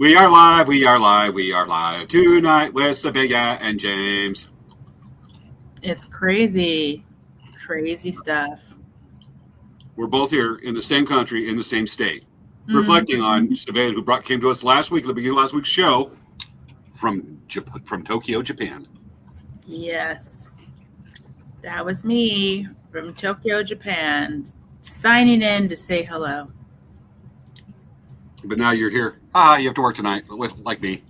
We are live, we are live, we are live tonight with Svea and James. It's crazy. Crazy stuff. We're both here in the same country, in the same state, reflecting on Svea, who came to us last week, at the beginning of last week's show, from Tokyo, Japan. Yes. That was me from Tokyo, Japan, signing in to say hello. But now you're here. You have to work tonight, like me.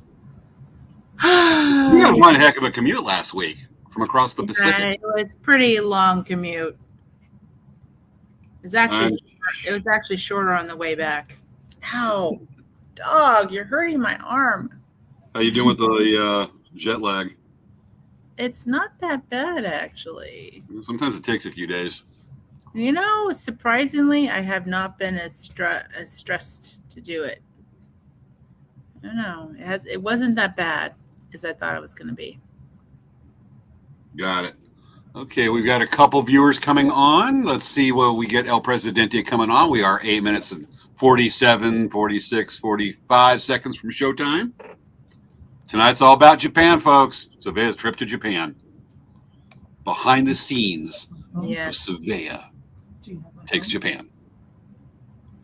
You had one heck of a commute last week from across the Pacific. It was a pretty long commute. It was actually shorter on the way back. Ow, dog, you're hurting my arm. How you doing with the jet lag? It's not that bad, actually. Sometimes it takes a few days. You know, surprisingly, I have not been as stressed to do it. I don't know. It wasn't that bad as I thought it was going to be. Got it. Okay, we've got a couple viewers coming on. Let's see what we get El Presidente coming on. We are 8 minutes and 47, 46, 45 seconds from showtime. Tonight's all about Japan, folks. Svea's trip to Japan. Behind the scenes Yes. of Svea takes Japan.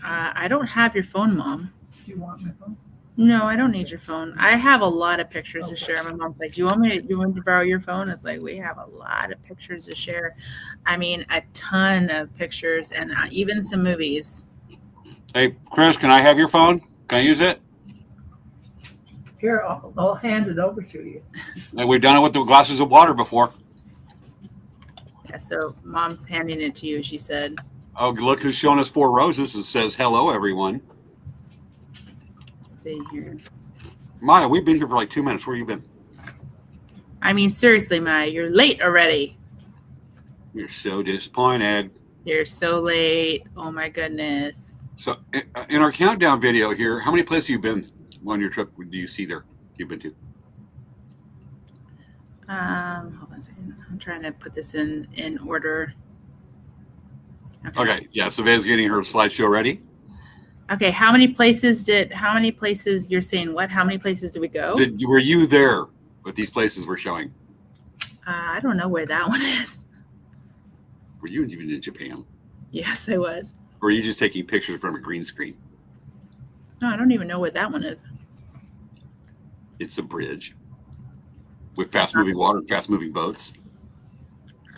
I don't have your phone, Mom. Do you want my phone? No, I don't need your phone. I have a lot of pictures to share. My mom's like, do you want me to borrow your phone? It's like, we have a lot of pictures to share. I mean, a ton of pictures and even some movies. Hey, Chris, can I have your phone? Can I use it? Here, I'll hand it over to you. Hey, we've done it with the glasses of water before. Yeah, so Mom's handing it to you, she said. Oh, look who's showing us 4 roses. It says, hello, everyone. Let's see here. Maya, we've been here for like 2 minutes. Where you been? I mean, seriously, Maya, you're late already. You're so disappointed. You're so late. Oh, my goodness. So in our countdown video here, how many places have you been on your trip? Do you see there you've been to? Hold on a second. I'm trying to put this in order. Okay. Yeah. Svea's getting her slideshow ready. Okay. How many places you're saying what? How many places did we go? Were you there with these places we're showing? I don't know where that one is. Were you even in Japan? Yes, I was. Or are you just taking pictures from a green screen? No, I don't even know where that one is. It's a bridge with fast-moving water and fast-moving boats.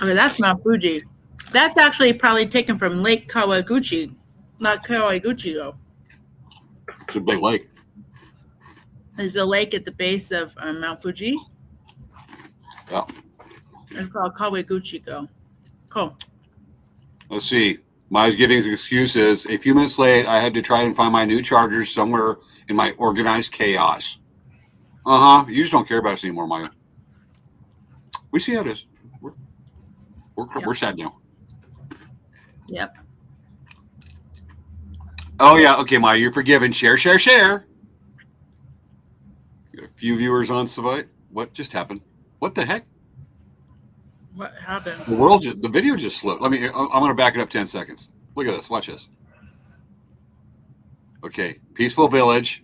Okay, that's Mount Fuji. That's actually probably taken from Lake Kawaguchi. Not Kawaguchi, though. It's a big lake. There's a lake at the base of Mount Fuji. Yeah. It's called Kawaguchi, though. Cool. Let's see. Maya's giving excuses. A few minutes late, I had to try and find my new chargers somewhere in my organized chaos. You just don't care about us anymore, Maya. We see how it is. We're sad now. Yep. Oh, yeah. Okay, Maya, you're forgiven. Share. Got a few viewers on Svea. What just happened? What the heck? What happened? The video just slipped. I'm going to back it up 10 seconds. Look at this. Watch this. Okay. Peaceful village.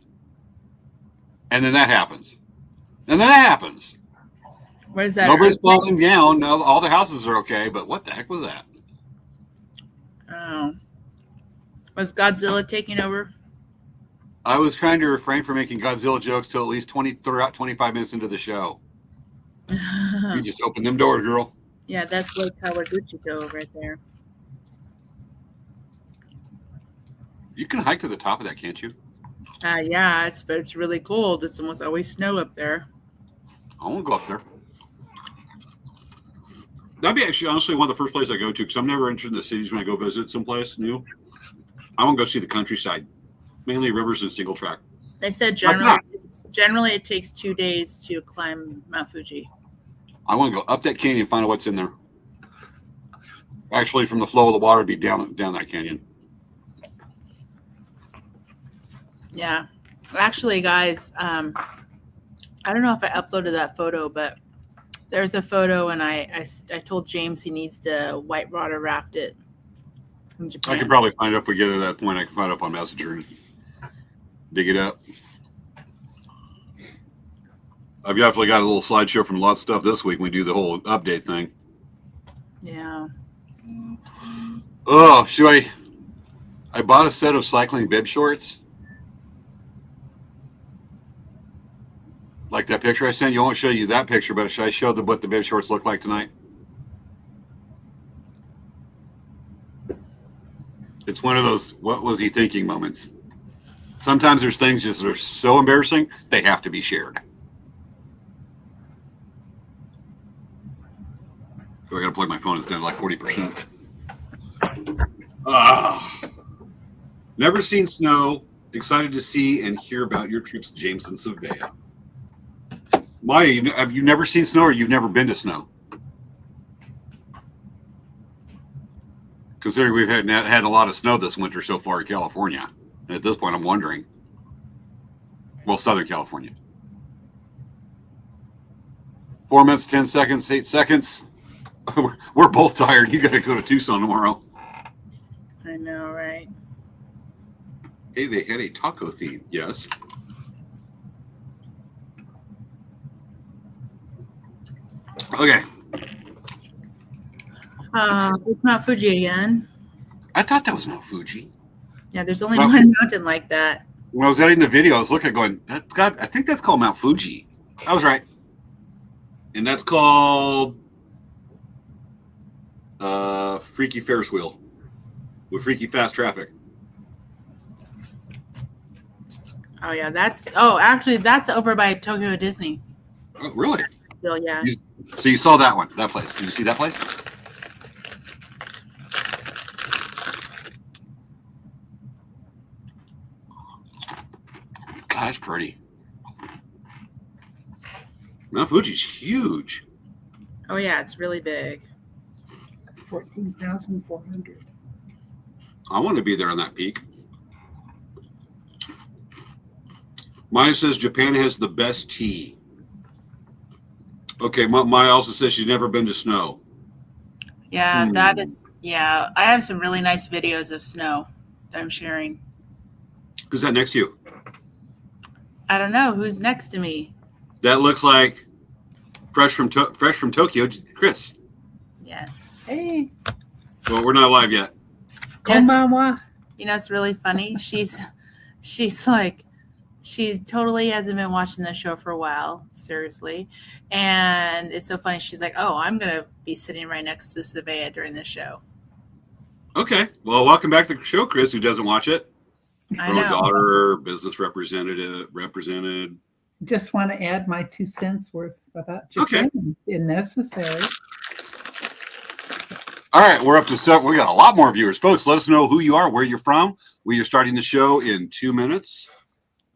And then that happens. What is that? Nobody's falling down. No, all the houses are okay. But what the heck was that? Oh. Was Godzilla taking over? I was trying to refrain from making Godzilla jokes till at least 25 minutes into the show. You just opened them doors, girl. Yeah, that's Lake Kawaguchi go right there. You can hike to the top of that, can't you? Yeah, but it's really cold. It's almost always snow up there. I want to go up there. That'd be actually honestly one of the first places I go to because I'm never interested in the cities when I go visit someplace new. I want to go see the countryside, mainly rivers and single track. They said generally it takes 2 days to climb Mount Fuji. I want to go up that canyon and find out what's in there. Actually, from the flow of the water, be down that canyon. Yeah. Actually, guys, I don't know if I uploaded that photo, but there's a photo, and I told James he needs to whitewater raft it in Japan. I could probably find it if we get to that point. I can find it up on Messenger and dig it up. I've definitely got a little slideshow from a lot of stuff this week when we do the whole update thing. Yeah. Oh, I bought a set of cycling bib shorts. Like that picture I sent you. I won't show you that picture, but should I show what the bib shorts look like tonight? It's one of those what was he thinking moments. Sometimes there's things just that are so embarrassing, they have to be shared. So I got to plug my phone. It's down to like 40%. Never seen snow. Excited to see and hear about your trips, James and Svea. Maya, have you never seen snow or you've never been to snow? Considering we've had a lot of snow this winter so far in California. And at this point, I'm wondering. Well, Southern California. 4 minutes, 10 seconds, 8 seconds. We're both tired. You got to go to Tucson tomorrow. I know, right? Hey, they had a taco theme. Yes. Okay. It's Mount Fuji again. I thought that was Mount Fuji. Yeah, there's only one mountain like that. When I was editing the video, I was looking, going, God, I think that's called Mount Fuji. I was right. And that's called Freaky Ferris Wheel with freaky fast traffic. Oh yeah, actually that's over by Tokyo Disney. Oh, really? So yeah. So you saw that one, that place. Did you see that place? God, that's pretty. Mount Fuji's huge. Oh yeah, it's really big. 14,400. I want to be there on that peak. Maya says Japan has the best tea. Okay, Maya also says she's never been to snow. Yeah, that is. Yeah, I have some really nice videos of snow that I'm sharing. Who's that next to you? I don't know who's next to me. That looks like fresh from Tokyo, Chris. Yes. Hey, Well, we're not live yet. konbanwa. You know, it's really funny. She's like, she totally hasn't been watching the show for a while, seriously. And it's so funny. She's like, oh, I'm going to be sitting right next to Svea during the show. Okay. Well, welcome back to the show, Chris, who doesn't watch it. I From a know. daughter, business represented. Just want to add my 2 cents worth about Japan if necessary. All right, we're up to 7. We got a lot more viewers. Folks, let us know who you are, where you're from. We are starting the show in 2 minutes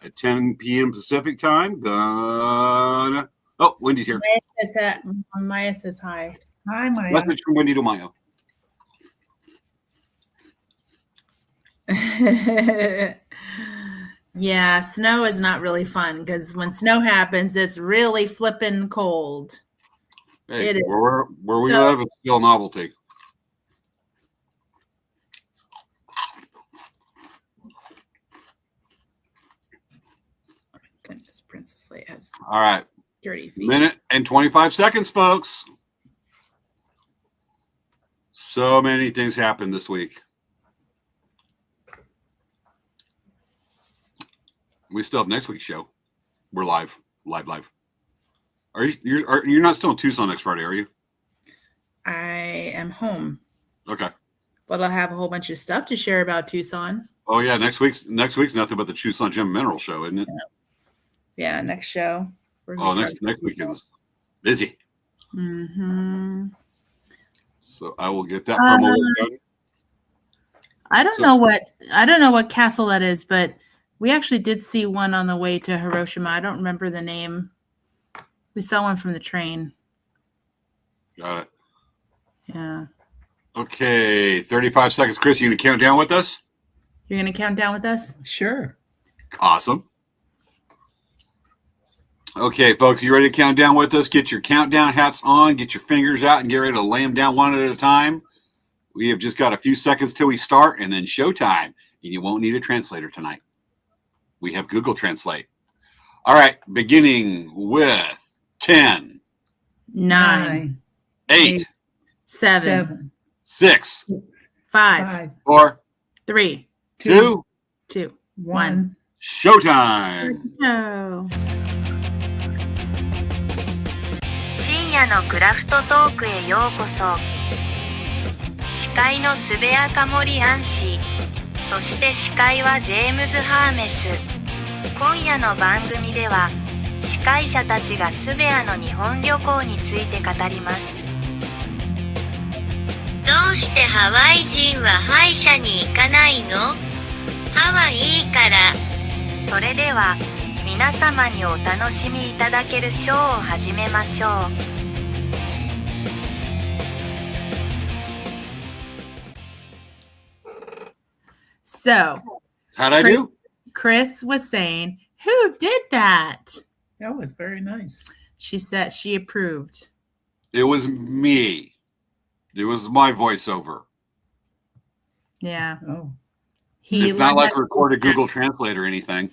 at 10 p.m. Pacific time. Oh, Wendy's here. Maya says hi. Hi, Maya. Message from Wendy to Maya. Yeah, snow is not really fun because when snow happens, it's really flippin' cold. Hey, It is. where we live, it's still a novelty. Goodness, Princess Leia has All right, dirty feet. minute and 25 seconds, folks. So many things happened this week. We still have next week's show. We're live. Are you're not still in Tucson next Friday, are you? I am home, Okay. but I'll have a whole bunch of stuff to share about Tucson. Oh yeah, next week's nothing but the Tucson Gem Mineral Show, isn't it? Yeah, next show. Oh, next weekend is busy. Mm-hmm. So I will get that promo done. I don't know what castle that is, but we actually did see one on the way to Hiroshima. I don't remember the name. We saw one from the train. Got it. Yeah. Okay, 35 seconds. Chris, you gonna count down with us? You're gonna count down with us? Sure. Awesome. Okay, folks, you ready to count down with us? Get your countdown hats on, get your fingers out, and get ready to lay them down one at a time. We have just got a few seconds till we start, and then showtime. And you won't need a translator tonight. We have Google Translate. All right, beginning with 10, 9, 8, 7, 6, 5, 5, 4, 3, 2, 2, 1. 1. showtime. Show. 深夜のクラフトトークへようこそ。司会のスベアカモリアンシー、そして司会はジェームズ・ハーメス。今夜の番組では司会者たちがスベアの日本旅行について語ります。どうしてハワイ人は歯医者に行かないの？歯はいいから。それでは皆様にお楽しみいただけるショーを始めましょう。So, How'd I do? Chris was saying, "Who did that?" That was very nice. She said she approved. It was me. It was my voiceover. Yeah. Oh. He It's not learned like how to record a speak Google Translate or anything.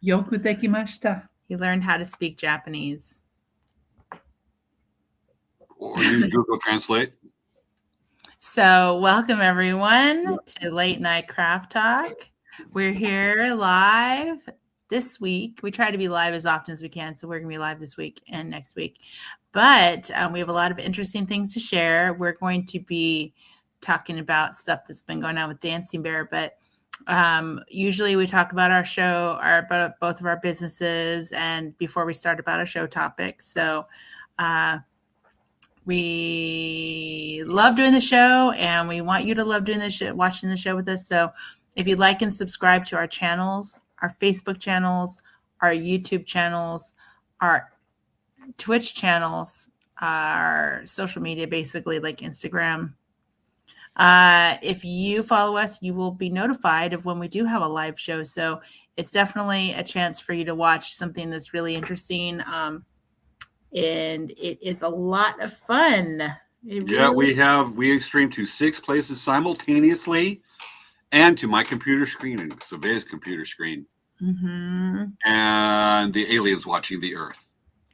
Yoku dekimashita. He learned how to speak Japanese. Or use Google Translate. So, welcome everyone to Late Night Craft Talk. We're here live this week. We try to be live as often as we can, so we're going to be live this week and next week. But we have a lot of interesting things to share. We're going to be talking about stuff that's been going on with Dancing Bear, but usually we talk about our show, about both of our businesses, and before we start about our show topics. So, we love doing the show, and we want you to love doing the show, watching the show with us. So if you'd like and subscribe to our channels, our Facebook channels, our YouTube channels, our Twitch channels, our social media, basically like Instagram. If you follow us, you will be notified of when we do have a live show. So it's definitely a chance for you to watch something that's really interesting. And it is a lot of fun. We stream to 6 places simultaneously and to my computer screen and Svea's computer screen. Mm-hmm. And the aliens watching the Earth.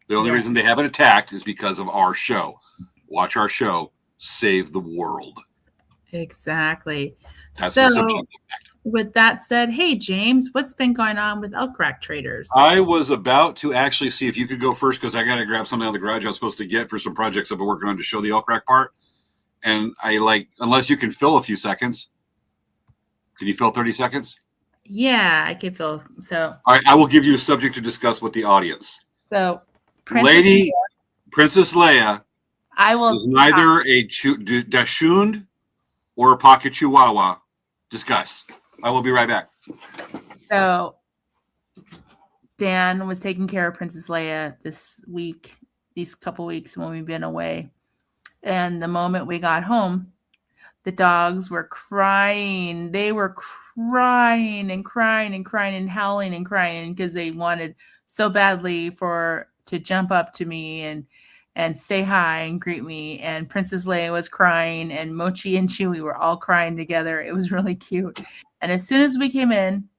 The only reason they haven't attacked is because of our show. Watch our show, save the world. Exactly. That's so, the subject. With that said, hey, James, what's been going on with Elk Rack Traders? I was about to actually see if you could go first because I got to grab something out of the garage I was supposed to get for some projects I've been working on to show the elk rack part. And unless you can fill a few seconds. Can you fill 30 seconds? Yeah, I can fill. So, all right, I will give you a subject to discuss with the audience. So, Princess Leia is neither a Dachshund or a pocket Chihuahua. Discuss. I will be right back. So, Dan was taking care of Princess Leia this week, these couple weeks when we've been away. And the moment we got home, the dogs were crying. They were crying and crying and crying and howling and crying because they wanted so badly to jump up to me and say hi and greet me. And Princess Leia was crying, and Mochi and Chewie were all crying together. It was really cute. And as soon as we came in,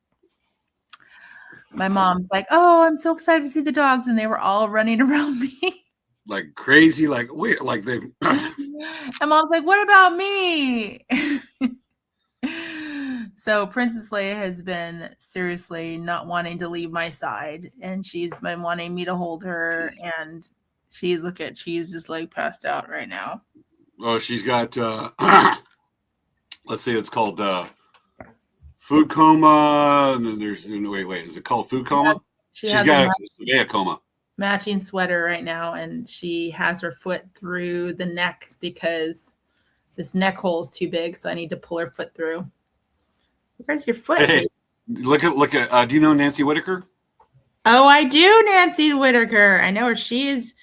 my mom's like, "Oh, I'm so excited to see the dogs," and they were all running around me. Like crazy, like weird, like they. And Mom's like, "What about me?" So Princess Leia has been seriously not wanting to leave my side, and she's been wanting me to hold her. And she's just like passed out right now. Oh, she's got. Let's see, it's called food coma, and then there's wait, is it called food coma? She's got a Svea coma. Matching sweater right now, and she has her foot through the neck because this neck hole is too big, so I need to pull her foot through. Where's your foot? Hey, look at. Do you know Nancy Whitaker? Oh, I do, Nancy Whitaker. I know her. She is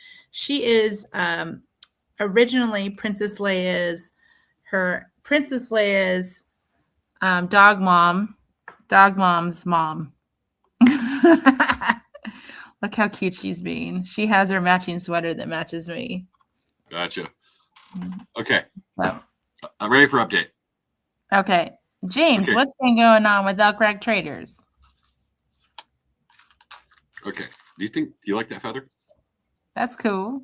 originally Princess Leia's dog mom's mom. Look how cute she's being. She has her matching sweater that matches me. Gotcha. Okay. So, I'm ready for update. Okay. James, what's been going on with Elk Rack Traders? Okay. Do you like that feather? That's cool.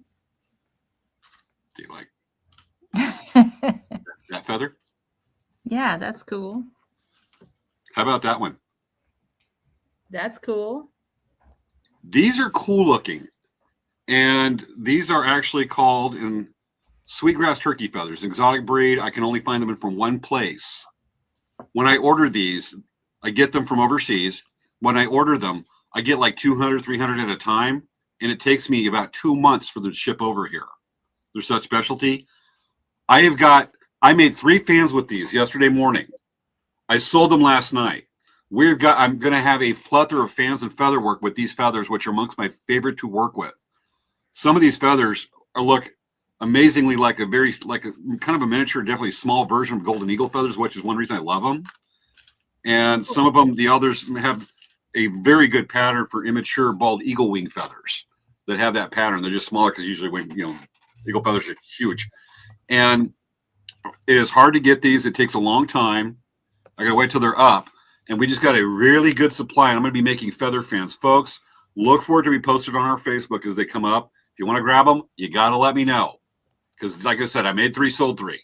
Do you like that feather? Yeah, that's cool. How about that one? That's cool. These are cool looking. And these are actually called in sweetgrass turkey feathers, exotic breed. I can only find them from one place. When I order these, I get them from overseas. When I order them, I get like 200, 300 at a time. And it takes me about 2 months for them to ship over here. They're such specialty. I made 3 fans with these yesterday morning. I sold them last night. I'm going to have a plethora of fans and feather work with these feathers, which are amongst my favorite to work with. Some of these feathers look amazingly like a kind of a miniature, definitely small version of golden eagle feathers, which is one reason I love them. And some of them, the others have a very good pattern for immature bald eagle wing feathers that have that pattern. They're just smaller because usually when, eagle feathers are huge. And it is hard to get these. It takes a long time. I got to wait till they're up. And we just got a really good supply. And I'm going to be making feather fans. Folks, look for it to be posted on our Facebook as they come up. If you want to grab them, you got to let me know. Because like I said, I made 3, sold 3.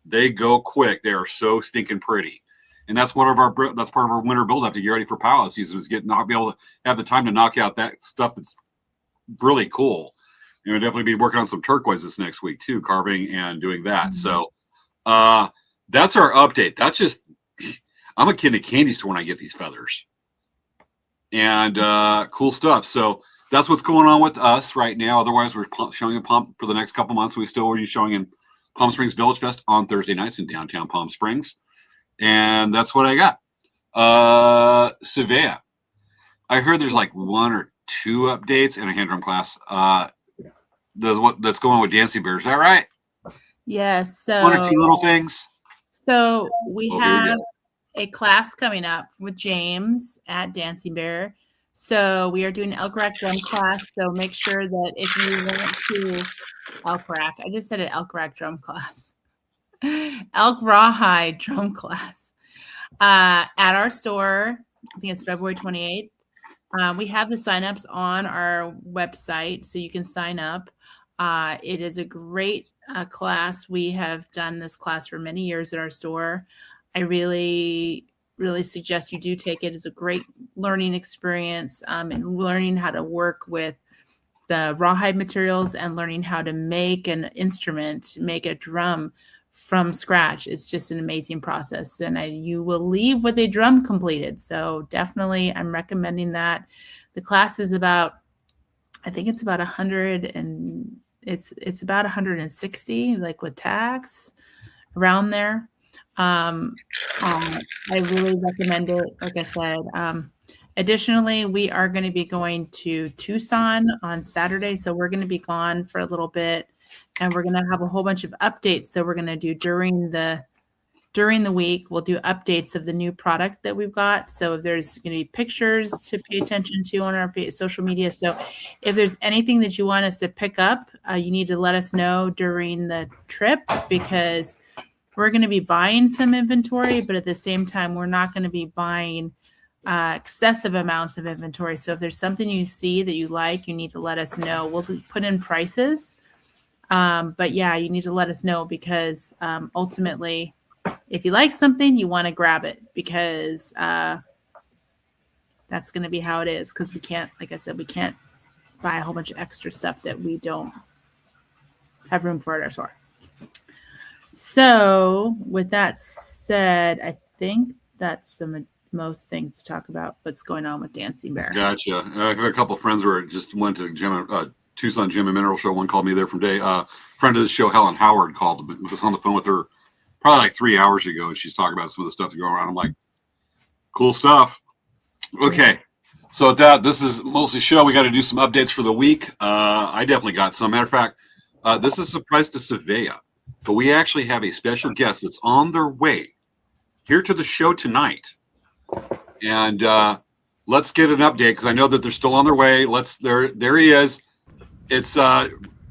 They go quick. They are so stinking pretty. And that's part of our winter buildup to get ready for pilot season is not be able to have the time to knock out that stuff that's really cool. And we'll definitely be working on some turquoise this next week too, carving and doing that. Mm-hmm. So that's our update. That's just, I'm a kid in a candy store when I get these feathers. And cool stuff. So that's what's going on with us right now. Otherwise, we're showing in Palm for the next couple months. We still will be showing in Palm Springs Village Fest on Thursday nights in downtown Palm Springs. And that's what I got. Svea. I heard there's like 1 or 2 updates in a hand drum class. That's going on with Dancing Bear. Is that right? Yes. So 1 or 2 little things. So we have a class coming up with James at Dancing Bear. So we are doing elk rack drum class. So make sure that if you want to elk rack, I just said an elk rack drum class, elk rawhide drum class at our store. I think it's February 28th. We have the signups on our website, so you can sign up. It is a great class. We have done this class for many years at our store. I really suggest you do take it. It's a great learning experience and learning how to work with the rawhide materials and learning how to make an instrument, make a drum from scratch. It's just an amazing process. And you will leave with a drum completed. So definitely I'm recommending that. The class is about, I think it's about 100 and it's about 160, like with tax around there. I really recommend it. Like I said, additionally, we are going to be going to Tucson on Saturday. So we're going to be gone for a little bit and we're going to have a whole bunch of updates that we're going to do during the week. We'll do updates of the new product that we've got. So if there's going to be pictures to pay attention to on our social media. So if there's anything that you want us to pick up, you need to let us know during the trip because we're going to be buying some inventory, but at the same time, we're not going to be buying excessive amounts of inventory. So if there's something you see that you like, you need to let us know. We'll put in prices. But yeah, you need to let us know because ultimately, if you like something, you want to grab it because that's going to be how it is. Because we can't, like I said, we can't buy a whole bunch of extra stuff that we don't have room for at our store. So with that said, I think that's most things to talk about what's going on with Dancing Bear. Gotcha. I have a couple of friends who just went to Tucson Gym and Mineral Show. One called me there from day. Friend of the show, Helen Howard, called. Was on the phone with her probably like 3 hours ago, and she's talking about some of the stuff that's going around. I'm like, cool stuff. Okay. So with that, this is mostly show. We got to do some updates for the week. I definitely got some. Matter of fact, this is a surprise to Svea. But we actually have a special guest that's on their way here to the show tonight. And let's get an update because I know that they're still on their way. There he is. It's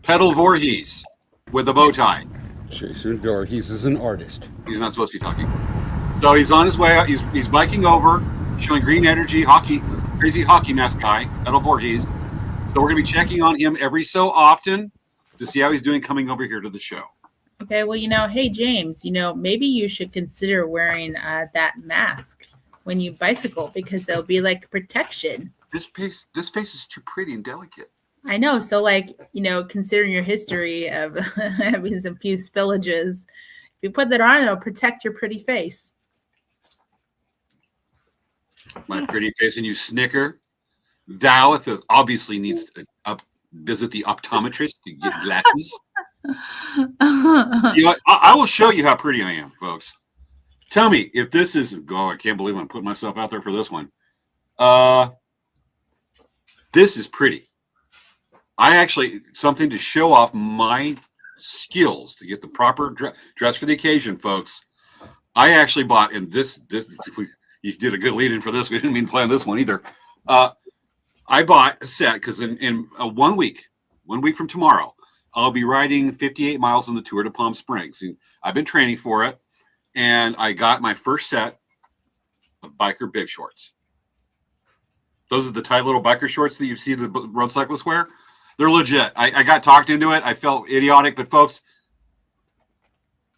Pedal Voorhees with a bow tie. Jason Voorhees is an artist. He's not supposed to be talking. So he's on his way. He's biking over, showing green energy, hockey, crazy hockey mask guy, Edel Voorhees. So we're going to be checking on him every so often to see how he's doing coming over here to the show. Okay, well, hey, James, maybe you should consider wearing that mask when you bicycle because there'll be like protection. This face is too pretty and delicate. I know. So, considering your history of having some few spillages, if you put that on, it'll protect your pretty face. My pretty face, and you snicker. Thou obviously needs to visit the optometrist to get glasses. I will show you how pretty I am, folks. Tell me if this is. Oh, I can't believe I'm putting myself out there for this one. This is pretty. I actually something to show off my skills to get the proper dress for the occasion, folks. I actually bought, and this you did a good lead in for this. We didn't mean to plan this one either. I bought a set because in 1 week from tomorrow, I'll be riding 58 miles on the Tour de Palm Springs. And I've been training for it, and I got my first set of biker bib shorts. Those are the tight little biker shorts that you see the road cyclists wear. They're legit. I got talked into it. I felt idiotic, but folks,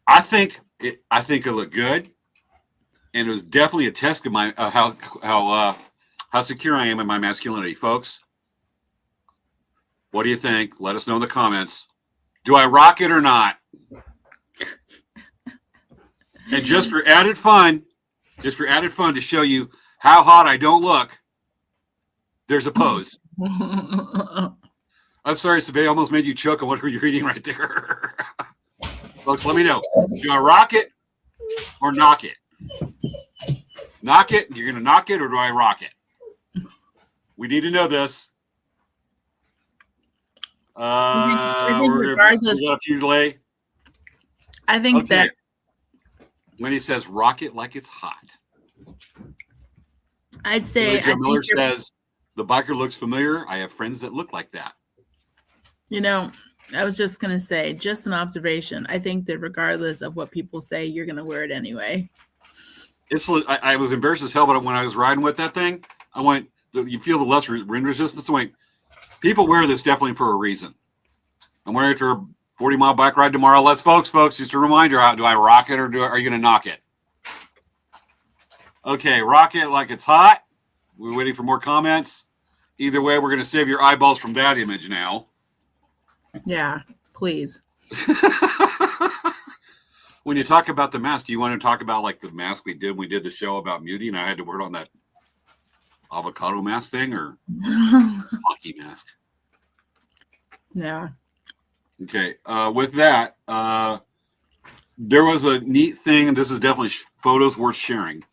I think it looked good, and it was definitely a test of my how secure I am in my masculinity, folks. What do you think? Let us know in the comments. Do I rock it or not? And just for added fun to show you how hot I don't look, there's a pose. I'm sorry, Svea, I almost made you choke on what you're eating right there. Folks, let me know. Do I rock it or knock it? Knock it? You're going to knock it, or do I rock it? We need to know this. I think regardless, a few delay. I think that when he says rock it like it's hot, I'd say Joe Miller says the biker looks familiar. I have friends that look like that. I was just going to say, just an observation. I think that regardless of what people say, you're going to wear it anyway. I was embarrassed as hell, but when I was riding with that thing, I went, you feel the less wind resistance. I went, people wear this definitely for a reason. I'm wearing it for a 40-mile bike ride tomorrow. Folks, just a reminder, do I rock it or are you going to knock it? Okay, rock it like it's hot. We're waiting for more comments. Either way, we're going to save your eyeballs from that image now. Yeah, please. When you talk about the mask, do you want to talk about like the mask we did when we did the show about Muty and I had to wear it on that avocado mask thing or hockey mask? Yeah. Okay. With that, there was a neat thing, and this is definitely photos worth sharing.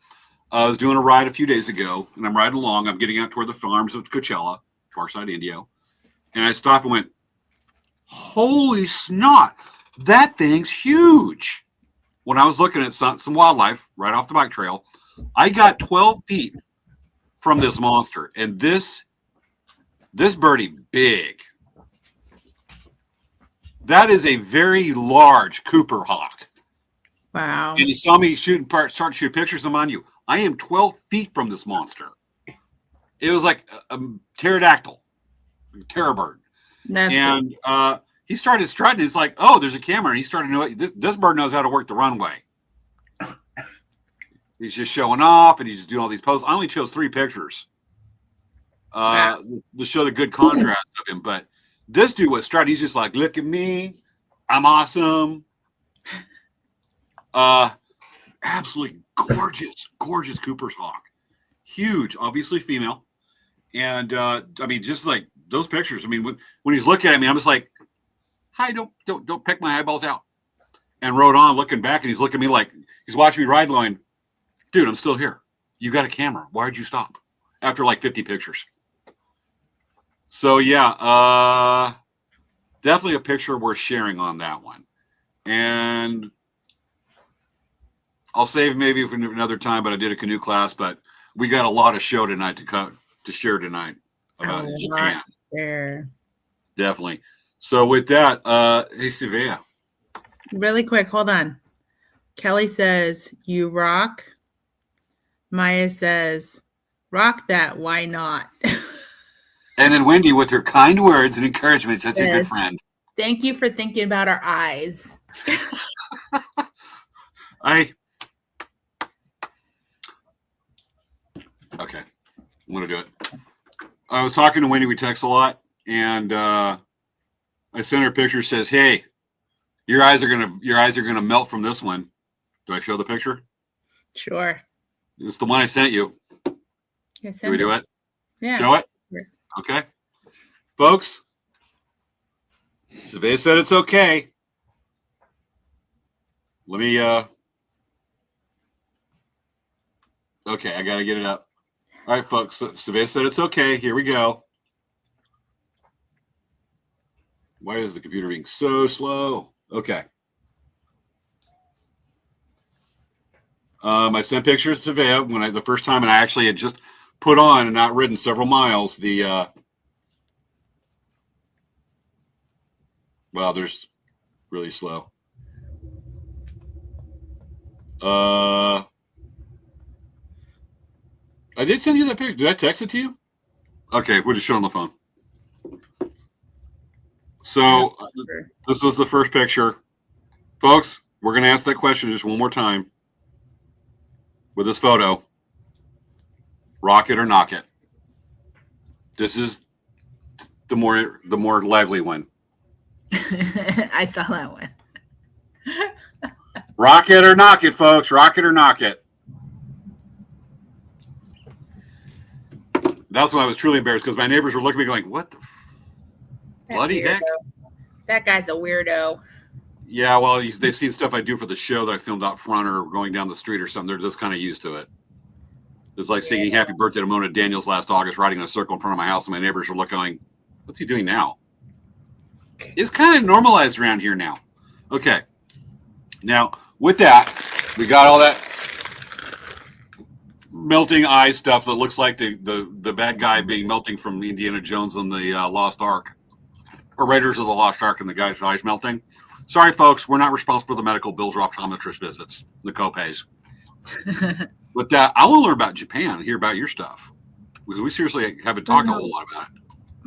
I was doing a ride a few days ago, and I'm riding along. I'm getting out toward the farms of Coachella, Farside, Indio, and I stopped and went, holy snot, that thing's huge. When I was looking at some wildlife right off the bike trail, I got 12 feet from this monster, and this birdie big. That is a very large Cooper hawk. Wow. And you saw me start to shoot pictures of them on you. I am 12 feet from this monster. It was like a pterodactyl, terror bird. And he started strutting. It's like, oh, there's a camera. And he started to know this bird knows how to work the runway. He's just showing off, and he's just doing all these poses. I only chose 3 pictures to show the good contrast of him. But this dude was strutting. He's just like, look at me. I'm awesome. Absolutely gorgeous Cooper's hawk. Huge, obviously female. And I mean, just like those pictures. I mean, when he's looking at me, I'm just like, hi, don't pick my eyeballs out. And rode on looking back, and he's looking at me like he's watching me ride going, dude, I'm still here. You got a camera. Why'd you stop? After like 50 pictures. So yeah, definitely a picture worth sharing on that one. And I'll save maybe for another time, but I did a canoe class, but we got a lot of show tonight to share tonight about Japan. There. Definitely. So with that, hey, Svea. Really quick, hold on. Kelly says, you rock. Maya says, Rock that. Why not? And then Wendy with her kind words and encouragement. That's a good Yes. friend. Thank you for thinking about our eyes. Okay, I'm gonna do it. I was talking to Wendy. We text a lot, and I sent her a picture. Says, "Hey, your eyes are gonna melt from this one." Do I show the picture? Sure. It's the one I sent you. Yes, Do we do it? Yeah. Show it? Sure. Okay. Folks, Svea said it's okay. Let me, okay, I got to get it up. All right, folks, Svea said it's okay. Here we go. Why is the computer being so slow? Okay. I sent pictures to Svea the first time, and I actually had just put on and not ridden several miles. Wow, there's really slow. I did send you that picture. Did I text it to you? Okay, we'll just show on the phone. So this was the first picture. Folks, we're going to ask that question just one more time with this photo. Rock it or knock it. This is the more lively one. I saw that one. Rock it or knock it, folks. Rock it or knock it. That's when I was truly embarrassed because my neighbors were looking at me going, "What the bloody heck?" That guy's a weirdo. Yeah, well, they've seen stuff I do for the show that I filmed out front or going down the street or something. They're just kind of used to it. It's like singing "Happy Birthday" to Mona Daniels last August, riding in a circle in front of my house, and my neighbors were looking, going, "What's he doing now?" It's kind of normalized around here now. Okay. Now, with that, we got all that melting eye stuff that looks like the bad guy being melting from Indiana Jones and the Lost Ark, or Raiders of the Lost Ark, and the guy's eyes melting. Sorry, folks, we're not responsible for the medical bills or optometrist visits, the copays. But I want to learn about Japan, hear about your stuff, because we seriously haven't talked a whole lot about it.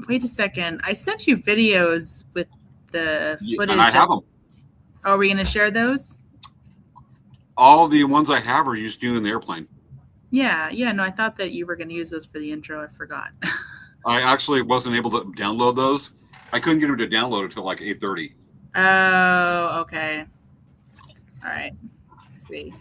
Wait a second. I sent you videos with the footage. And I have them. Are we going to share those? All the ones I have are used in the airplane. Yeah. No, I thought that you were going to use those for the intro. I forgot. I actually wasn't able to download those. I couldn't get them to download until like 8:30. Oh, okay. All right. Let's see.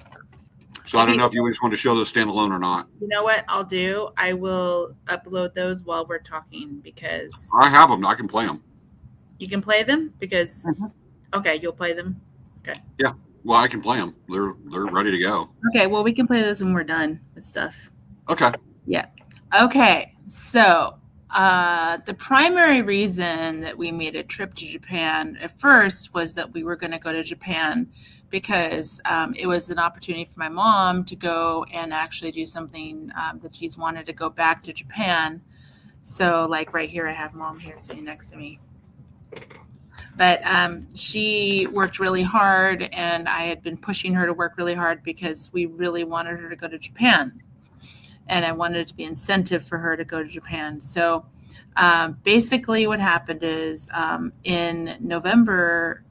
So I don't know if you just want to show those standalone or not. You know what I'll do? I will upload those while we're talking because I have them. I can play them. you can play them because okay, you'll play them. Okay. Yeah. Well, I can play them. They're ready to go. Okay. Well, we can play those when we're done with stuff. Okay. Yeah. Okay. So the primary reason that we made a trip to Japan at first was that we were going to go to Japan because it was an opportunity for my mom to go and actually do something that she's wanted to go back to Japan. So like right here, I have mom here sitting next to me. But she worked really hard and I had been pushing her to work really hard because we really wanted her to go to Japan. And I wanted it to be incentive for her to go to Japan. So basically what happened is in November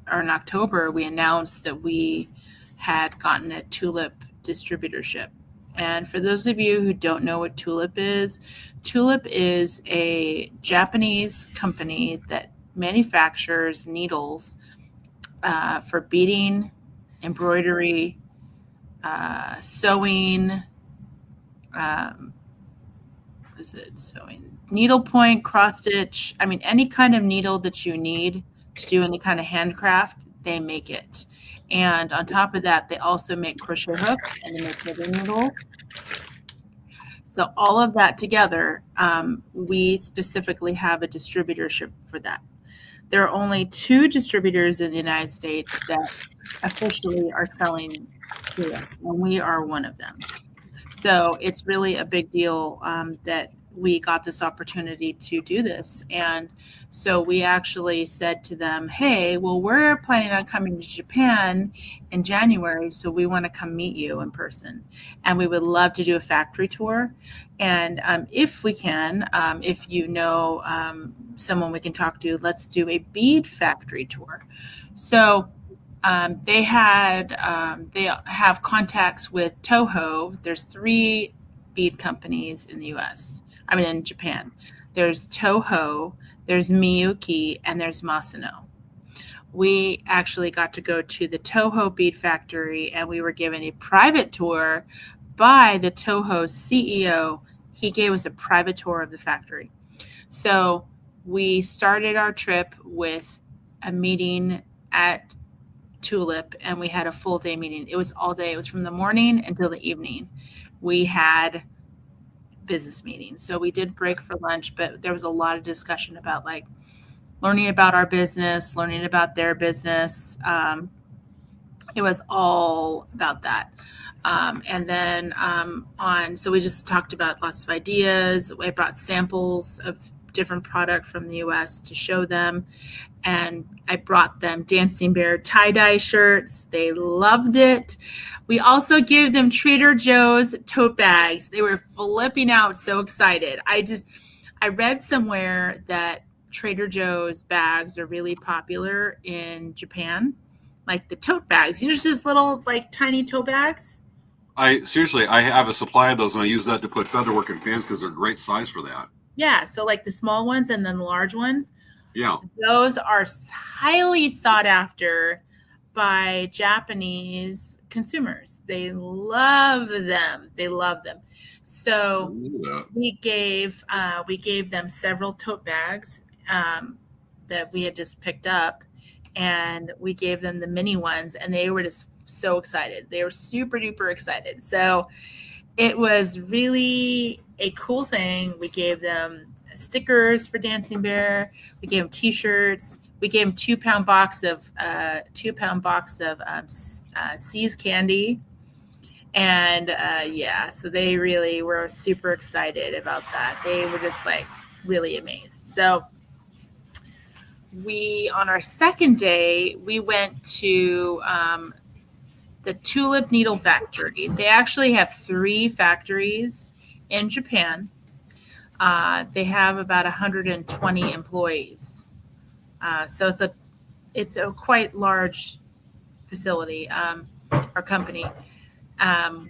or in October, we announced that we had gotten a Tulip distributorship. And for those of you who don't know what Tulip is a Japanese company that manufactures needles for beading, embroidery, sewing, sewing, needlepoint, cross stitch. I mean, any kind of needle that you need to do any kind of handcraft, they make it. And on top of that, they also make crochet hooks and they make knitting needles. So all of that together, we specifically have a distributorship for that. There are only 2 distributors in the United States that officially are selling Tulip, and we are one of them. So it's really a big deal that we got this opportunity to do this. And so we actually said to them, hey, well, we're planning on coming to Japan in January, so we want to come meet you in person. And we would love to do a factory tour. And if we can, if you know someone we can talk to, let's do a bead factory tour. So they have contacts with Toho. There's 3 bead companies in the in Japan. There's Toho, there's Miyuki, and there's Masano. We actually got to go to the Toho bead factory, and we were given a private tour by the Toho CEO. He gave us a private tour of the factory. So we started our trip with a meeting at Tulip, and we had a full day meeting. It was all day. It was from the morning until the evening. We had business meetings. So we did break for lunch, but there was a lot of discussion about like learning about our business, learning about their business. It was all about that. And then so we just talked about lots of ideas. I brought samples of different product from the US to show them. And I brought them Dancing Bear tie-dye shirts. They loved it. We also gave them Trader Joe's tote bags. They were flipping out, so excited. I read somewhere that Trader Joe's bags are really popular in Japan, like the tote bags. Just little like tiny tote bags. I have a supply of those, and I use that to put featherwork in fans because they're great size for that. Yeah, so like the small ones and then the large ones. Yeah. Those are highly sought after by Japanese consumers. They love them. They love them. So we gave them several tote bags that we had just picked up, and we gave them the mini ones, and they were just so excited. They were super duper excited. So it was really a cool thing. We gave them stickers for Dancing Bear. We gave them T-shirts. We gave them 2-pound box of See's candy, and so they really were super excited about that. They were just like really amazed. So on our second day, we went to the Tulip Needle Factory. They actually have 3 factories in Japan. They have about 120 employees. So it's a quite large facility or company.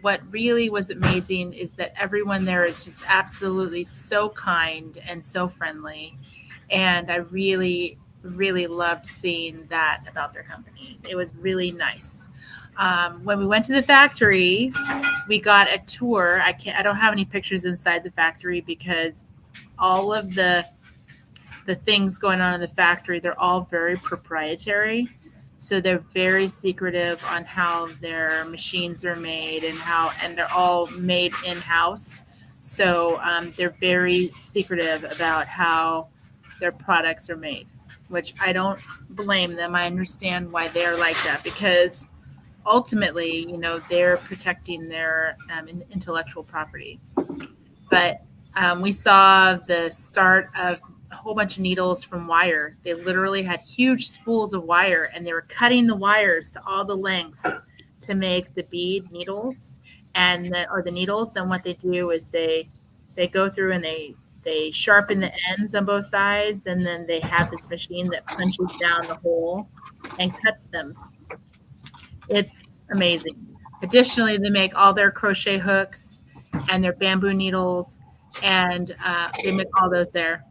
What really was amazing is that everyone there is just absolutely so kind and so friendly. And I really, really loved seeing that about their company. It was really nice. When we went to the factory, we got a tour. I don't have any pictures inside the factory because all of the things going on in the factory, they're all very proprietary. So they're very secretive on how their machines are made and they're all made in-house. So they're very secretive about how their products are made, which I don't blame them. I understand why they're like that because ultimately, they're protecting their intellectual property. But we saw the start of a whole bunch of needles from wire. They literally had huge spools of wire, and they were cutting the wires to all the lengths to make the bead needles or the needles. Then what they do is they go through and they sharpen the ends on both sides, and then they have this machine that punches down the hole and cuts them. It's amazing. Additionally, they make all their crochet hooks and their bamboo needles, and they make all those there.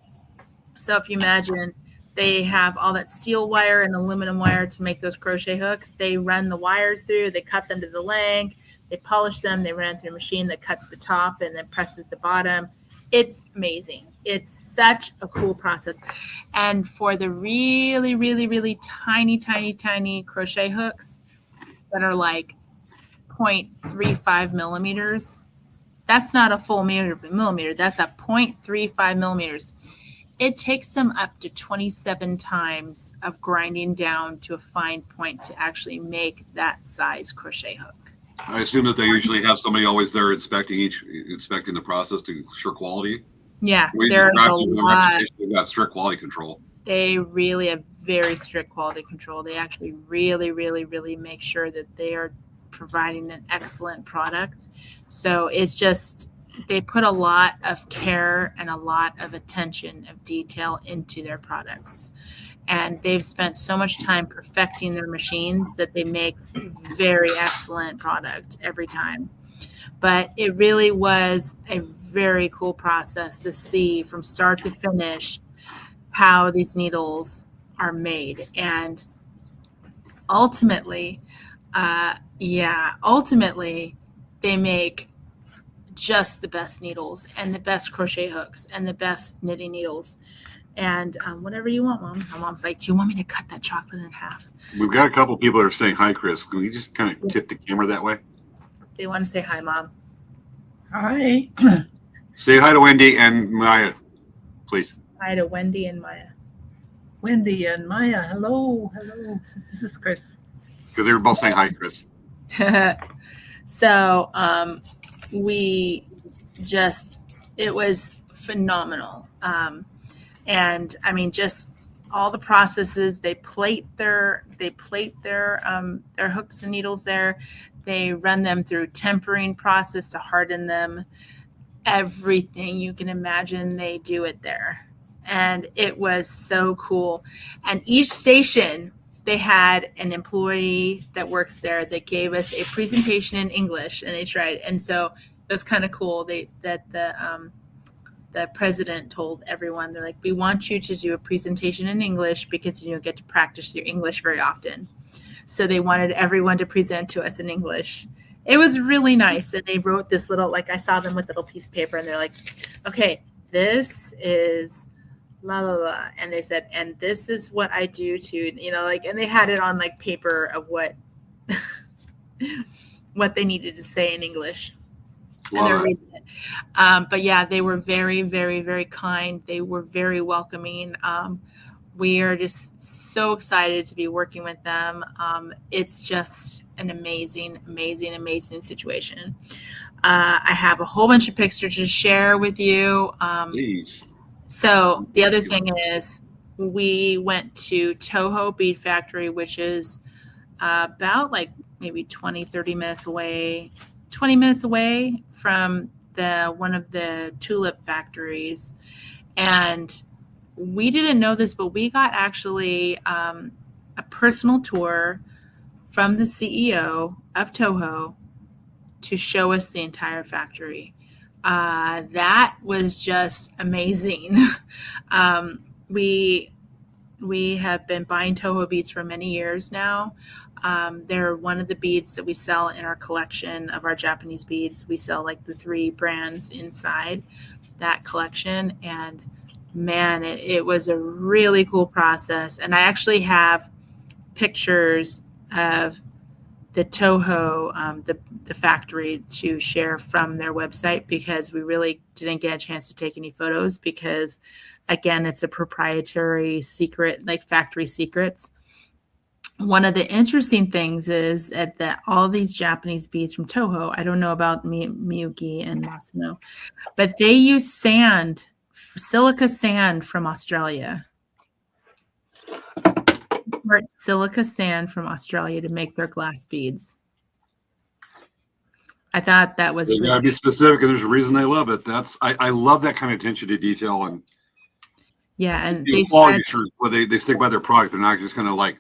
So if you imagine, they have all that steel wire and aluminum wire to make those crochet hooks. They run the wires through, they cut them to the length, they polish them, they run through a machine that cuts the top and then presses the bottom. It's amazing. It's such a cool process. And for the really, really, really tiny, tiny, tiny crochet hooks that are like 0.35 millimeters, that's not a full millimeter. That's a 0.35 millimeters. It takes them up to 27 times of grinding down to a fine point to actually make that size crochet hook. I assume that they usually have somebody always there inspecting the process to ensure quality. Yeah, We there's a got them on lot. reputation. They've got strict quality control. They really have very strict quality control. They actually really, really, really make sure that they are providing an excellent product. So it's just, they put a lot of care and a lot of attention of detail into their products. And they've spent so much time perfecting their machines that they make very excellent product every time. But it really was a very cool process to see from start to finish how these needles are made. And ultimately, ultimately, they make just the best needles and the best crochet hooks and the best knitting needles. And whatever you want, Mom. My mom's like, do you want me to cut that chocolate in half? We've got a couple people that are saying hi, Chris. Can we just kind of tip the camera that way? They want to say hi, Mom. Hi. Say hi to Wendy and Maya, please. Hi to Wendy and Maya. Wendy and Maya. Hello. This is Chris. Because they were both saying hi, Chris. So we just, it was phenomenal. And I mean, just all the processes, they plate their hooks and needles there. They run them through tempering process to harden them. Everything you can imagine, they do it there. And it was so cool. And each station, they had an employee that works there that gave us a presentation in English, and they tried. And so it was kind of cool that the president told everyone, they're like, we want you to do a presentation in English because you don't get to practice your English very often. So they wanted everyone to present to us in English. It was really nice. And they wrote this little, like I saw them with a little piece of paper and they're like, okay, this is la la la. And they said, and this is what I do to, like, and they had it on like paper of what they needed to say in English. And they're reading it. But yeah, they were very, very, very kind. They were very welcoming. We are just so excited to be working with them. It's just an amazing, amazing, amazing situation. I have a whole bunch of pictures to share with you. Please. So the other thing is we went to Toho Bead Factory, which is about like maybe 20 minutes away from one of the tulip factories. And we didn't know this, but we got actually a personal tour from the CEO of Toho to show us the entire factory. That was just amazing. We have been buying Toho beads for many years now. They're one of the beads that we sell in our collection of our Japanese beads. We sell like the 3 brands inside that collection. And man, it was a really cool process. And I actually have pictures of the Toho, the factory, to share from their website because we really didn't get a chance to take any photos because, again, it's a proprietary secret, like factory secrets. One of the interesting things is that all these Japanese beads from Toho, I don't know about Miyuki and Masano, but they use sand, silica sand from Australia. Silica sand from Australia to make their glass beads. I thought that was You gotta be specific, and there's a reason they love it. I love that kind of attention to detail, and and they said, where they stick by their product. They're not just gonna like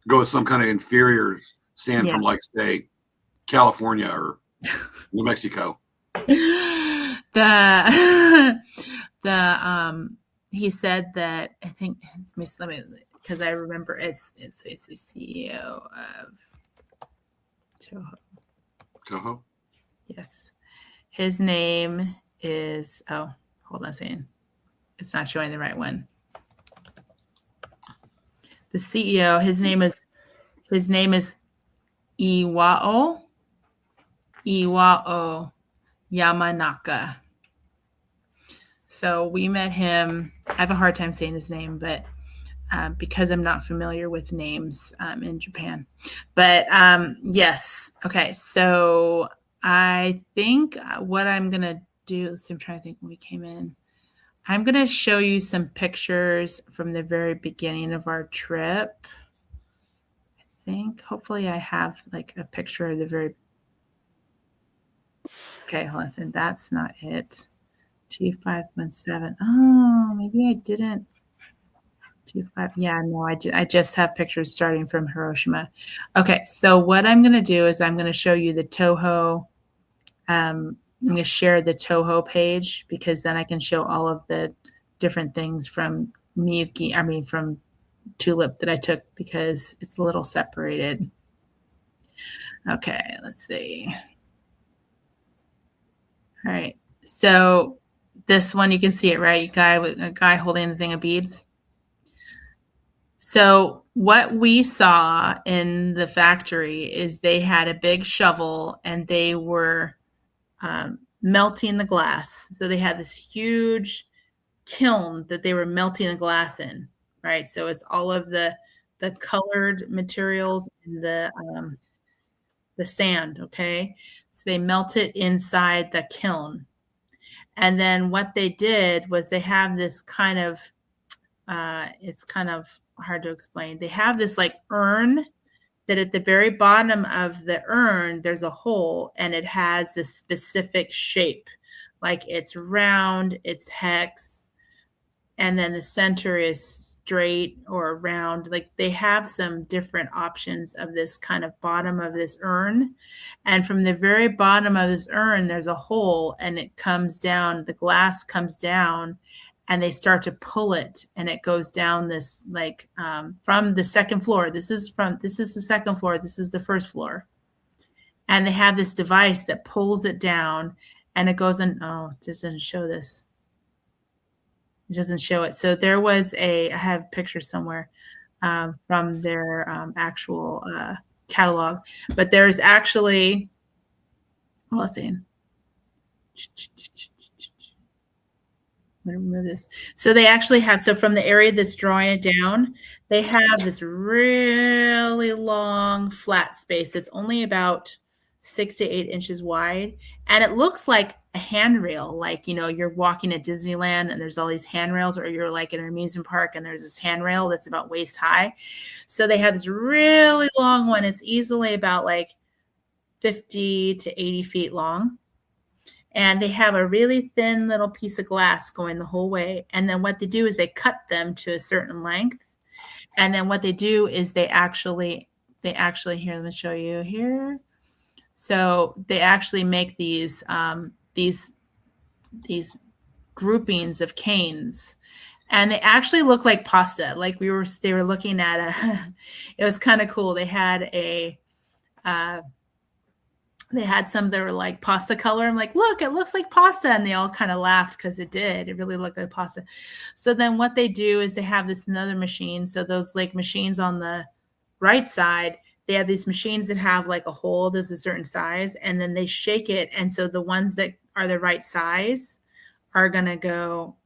go with some kind of inferior sand from like say California or New Mexico. He said that, I think, let me, because I remember it's the CEO of Toho. Yes, his name is, hold on a second, it's not showing the right one. The CEO, his name is Iwao Yamanaka. So we met him. I have a hard time saying his name, but because I'm not familiar with names in Japan. But yes. Okay. So I think what I'm going to do, so I'm trying to think when we came in. I'm going to show you some pictures from the very beginning of our trip. I think hopefully I have like a picture of the very. Okay, hold on. And that's not it. G517. Oh, maybe I didn't. G5. Yeah, no, I just have pictures starting from Hiroshima. Okay, so what I'm going to do is I'm going to show you the Toho. I'm going to share the Toho page because then I can show all of the different things from Miyuki, from Tulip that I took because it's a little separated. Okay, let's see. All right, so this one, you can see it, right? A guy holding a thing of beads. So what we saw in the factory is they had a big shovel and they were melting the glass. So they had this huge kiln that they were melting the glass in, right? So it's all of the colored materials and the sand, okay? So they melt it inside the kiln. And then what they did was they have this kind of, it's kind of hard to explain. They have this like urn that at the very bottom of the urn, there's a hole and it has this specific shape. Like it's round, it's hex, and then the center is straight or round. Like they have some different options of this kind of bottom of this urn. And from the very bottom of this urn, there's a hole and it comes down, the glass comes down and they start to pull it and it goes down this like from the second floor. This is the second floor. This is the first floor. And they have this device that pulls it down and it goes in. Oh, it doesn't show this. It doesn't show it. So there was I have pictures somewhere from their actual catalog, but there's actually, let's see. I'm going to remove this. So they actually have, so from the area that's drawing it down, they have this really long flat space that's only about 6 to 8 inches wide. And it looks like a handrail, like, you know, you're walking at Disneyland and there's all these handrails, or you're like in an amusement park and there's this handrail that's about waist high. So they have this really long one. It's easily about like 50 to 80 feet long. And they have a really thin little piece of glass going the whole way. And then what they do is they cut them to a certain length. And then what they do is they actually, here, let me show you here. So they actually make these groupings of canes, and they actually look like pasta. Like they were looking at it was kind of cool. They had some that were like pasta color. I'm like, look, it looks like pasta. And they all kind of laughed because it did. It really looked like pasta. So then what they do is they have this another machine. So those like machines on the right side, they have these machines that have like a hole that's a certain size, and then they shake it. And so the ones that are the right size are going to go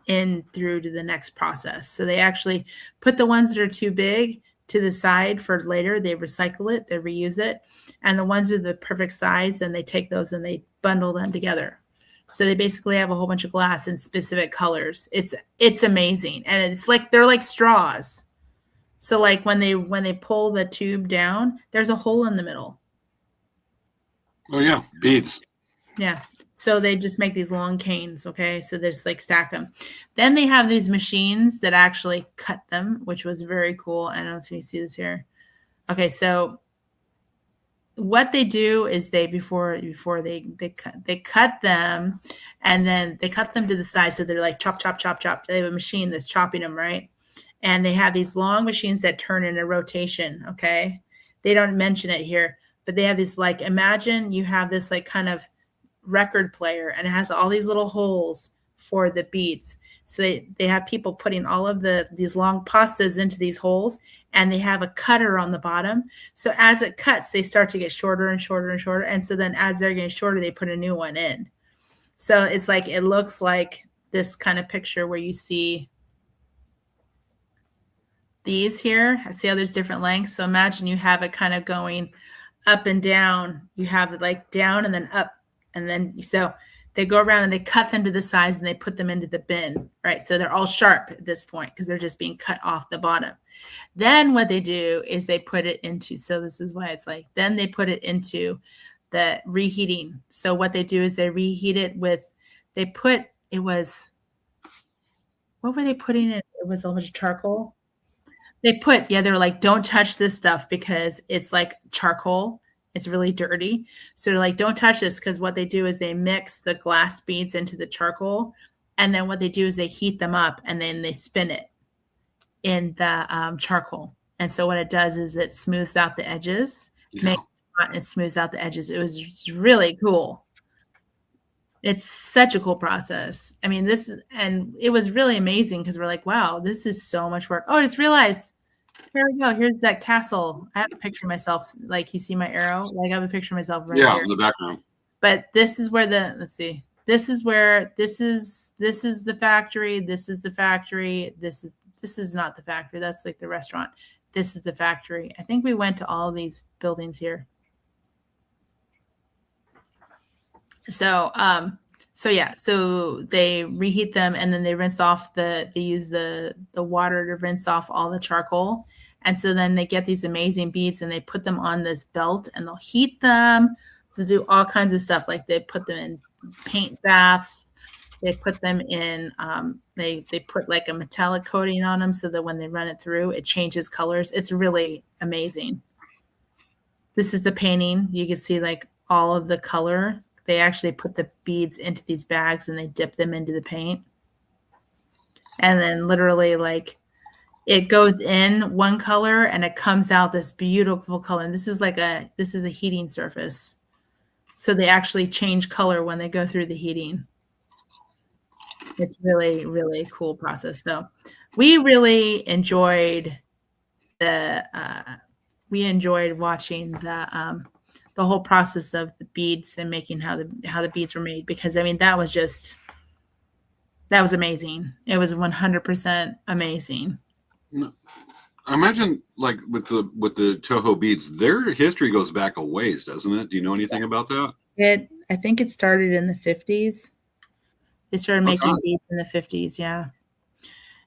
in through to the next process. So they actually put the ones that are too big to the side for later. They recycle it, they reuse it. And the ones that are the perfect size, then they take those and they bundle them together. So they basically have a whole bunch of glass in specific colors. It's amazing. And it's like, they're like straws. So like when they pull the tube down, there's a hole in the middle. Oh yeah, beads. Yeah. So they just make these long canes, okay? So they just like stack them. Then they have these machines that actually cut them, which was very cool. I don't know if you see this here. Okay, so what they do is before they cut them, and then they cut them to the size. So they're like chop, chop, chop, chop. They have a machine that's chopping them, right? And they have these long machines that turn in a rotation, okay? They don't mention it here, but they have this, like, imagine you have this like kind of record player and it has all these little holes for the beats. So they have people putting all of these long pastas into these holes, and they have a cutter on the bottom. So as it cuts, they start to get shorter and shorter and shorter. And so then as they're getting shorter, they put a new one in. So it's like, it looks like this kind of picture where you see these here. I see how there's different lengths. So imagine you have it kind of going up and down. You have it like down and then up. And then, so They go around and they cut them to the size and they put them into the bin, right? So they're all sharp at this point because they're just being cut off the bottom. Then what they do is they put it into, so this is why it's like, then they put it into the reheating. So what they do is they reheat it with, what were they putting in? It was a bunch of charcoal. They were like, don't touch this stuff because it's like charcoal. It's really dirty. So they're like, don't touch this, because what they do is they mix the glass beads into the charcoal. And then what they do is they heat them up and then they spin it in the charcoal. And so what it does is it smooths out the edges, makes it hot and smooths out the edges. It was just really cool. It's such a cool process. I mean, and it was really amazing because we're like, wow, this is so much work. Oh, I just realized, here we go. Here's that castle. I have a picture of myself. Like, you see my arrow? Like, I have a picture of myself right here. In the background. But this is where let's see. This is the factory. This is the factory. This is not the factory. That's like the restaurant. This is the factory. I think we went to all of these buildings here. So they reheat them and then they rinse off they use the water to rinse off all the charcoal. And so then they get these amazing beads and they put them on this belt and they'll heat them to do all kinds of stuff. Like they put them in paint baths. They put them in, they put like a metallic coating on them so that when they run it through, it changes colors. It's really amazing. This is the painting. You can see like all of the color. They actually put the beads into these bags and they dip them into the paint. And then literally like it goes in one color and it comes out this beautiful color. And this is a heating surface. So they actually change color when they go through the heating. It's really, really cool process. So we really enjoyed watching the whole process of the beads and making how the beads were made, because I mean, that was amazing. It was 100% amazing. I imagine like with the Toho beads, their history goes back a ways, doesn't it? Do you know anything about that? I think it started in the 50s. They started making beads in the 50s, yeah.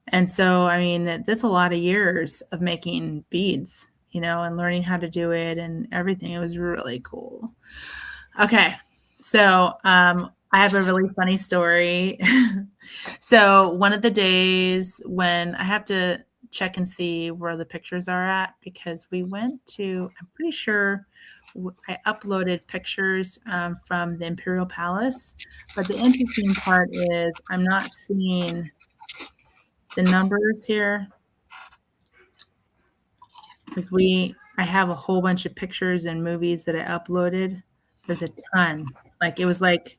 And so, I mean, that's a lot of years of making beads, and learning how to do it and everything. It was really cool. Okay. So I have a really funny story. So one of the days when I have to check and see where the pictures are at, because we went to, I'm pretty sure I uploaded pictures from the Imperial Palace. But the interesting part is I'm not seeing the numbers here. Because I have a whole bunch of pictures and movies that I uploaded. There's a ton. Like it was like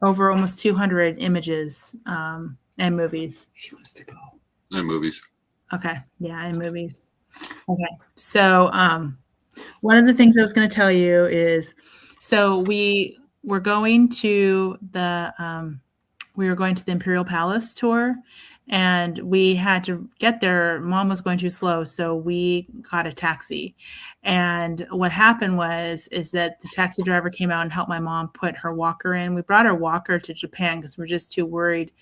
over almost 200 images and movies. She wants to go. And movies. Okay. Yeah, and movies. Okay. So one of the things I was going to tell you is, so we were going to the Imperial Palace tour. And we had to get there. Mom was going too slow, so we got a taxi. And what happened is that the taxi driver came out and helped my mom put her walker in. We brought her walker to Japan because we're just too worried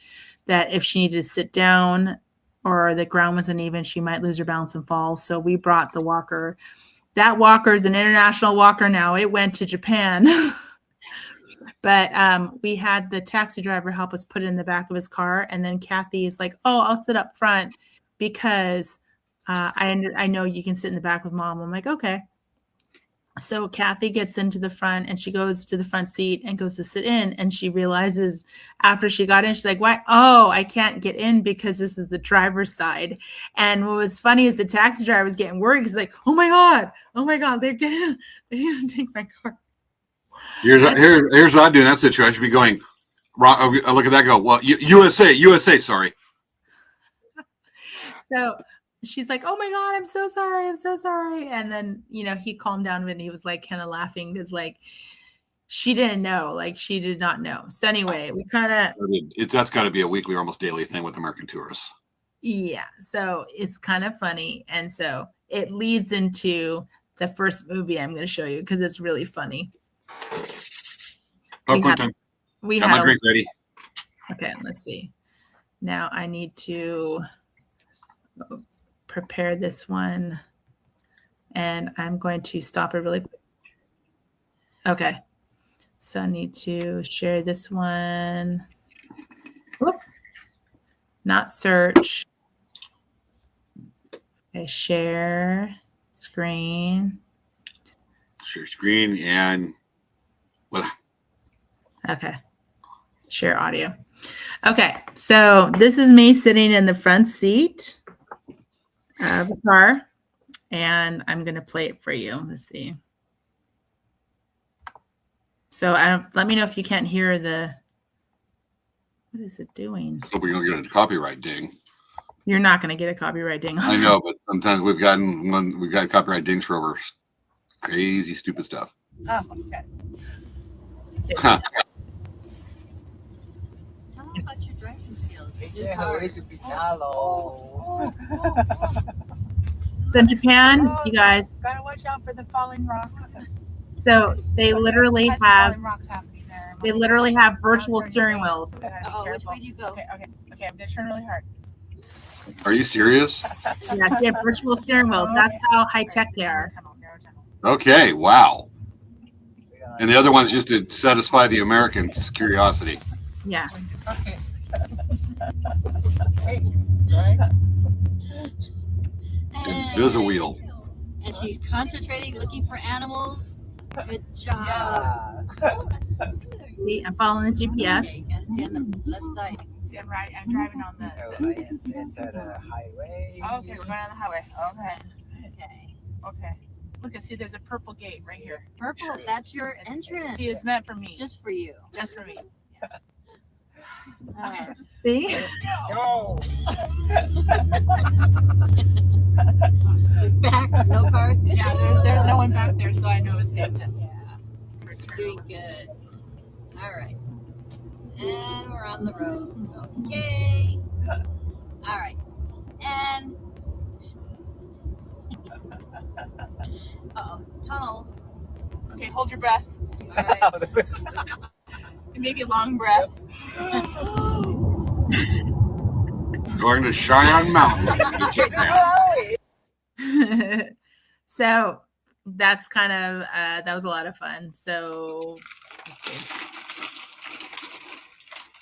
that if she needed to sit down or the ground was uneven, she might lose her balance and fall. So we brought the walker. That walker is an international walker now. It went to Japan. But we had the taxi driver help us put it in the back of his car. And then Kathy is like, oh, I'll sit up front because I know you can sit in the back with Mom. I'm like, okay. So Kathy gets into the front and she goes to the front seat and goes to sit in. And she realizes after she got in, she's like, why? Oh, I can't get in because this is the driver's side. And what was funny is the taxi driver was getting worried. He's like, oh my God, they're going to take my car. Here's what I do in that situation. I'd be going, I look at that, go, well, USA, sorry. So she's like, oh my God, I'm so sorry. And then, he calmed down and he was like kind of laughing because like she didn't know, like she did not know. So anyway, we kind of. That's got to be a weekly or almost daily thing with American tourists. Yeah. So it's kind of funny. And so it leads into the first movie I'm going to show you because it's really funny. Popcorn time. we Got had my drink ready. Okay, let's see. Now I need to prepare this one, and I'm going to stop it really quick. Okay, so I need to share this one. Whoop. Not search. Okay, share screen. Share screen and well, Okay, share audio. Okay, so this is me sitting in the front seat of the car, and I'm going to play it for you. Let's see. So let me know if you can't hear the. What is it doing? so we're gonna get a copyright ding. You're not going to get a copyright ding. I know, but sometimes we've got copyright dings for over crazy stupid stuff. Oh, okay. Huh. Tell them about your driving skills. So in Japan, you guys, Gotta watch out for the falling rocks. so they literally Has have falling rocks happening there. they literally have virtual steering wheels. Oh, which way do you go? Okay, I'm gonna turn really hard. Are you serious? Yeah, they have virtual steering wheels. That's how high tech they are. Narrow tunnel. Okay, wow. And the other one's just to satisfy the Americans' curiosity. Yeah. Okay. And There's a wheel. And she's concentrating, looking for animals. Good job. See, I'm following the GPS. Okay, you gotta stay on the left side. See, I'm driving on the. Enter the highway. Okay, we're going on the highway. Okay. Okay. Look, see, there's a purple gate right here. Purple, that's your entrance. See, it's meant for me. Just for you. Just for me. See? Go! Back, no cars. Good Yeah, job. there's no one back there, so I know it's safe to Yeah, return. doing good. All right. And we're on the road. Okay. All right. And. Uh-oh. Tunnel. Okay, hold your breath. All right. And maybe a long breath. Going to Cheyenne Mountain. So that's kind of that was a lot of fun. So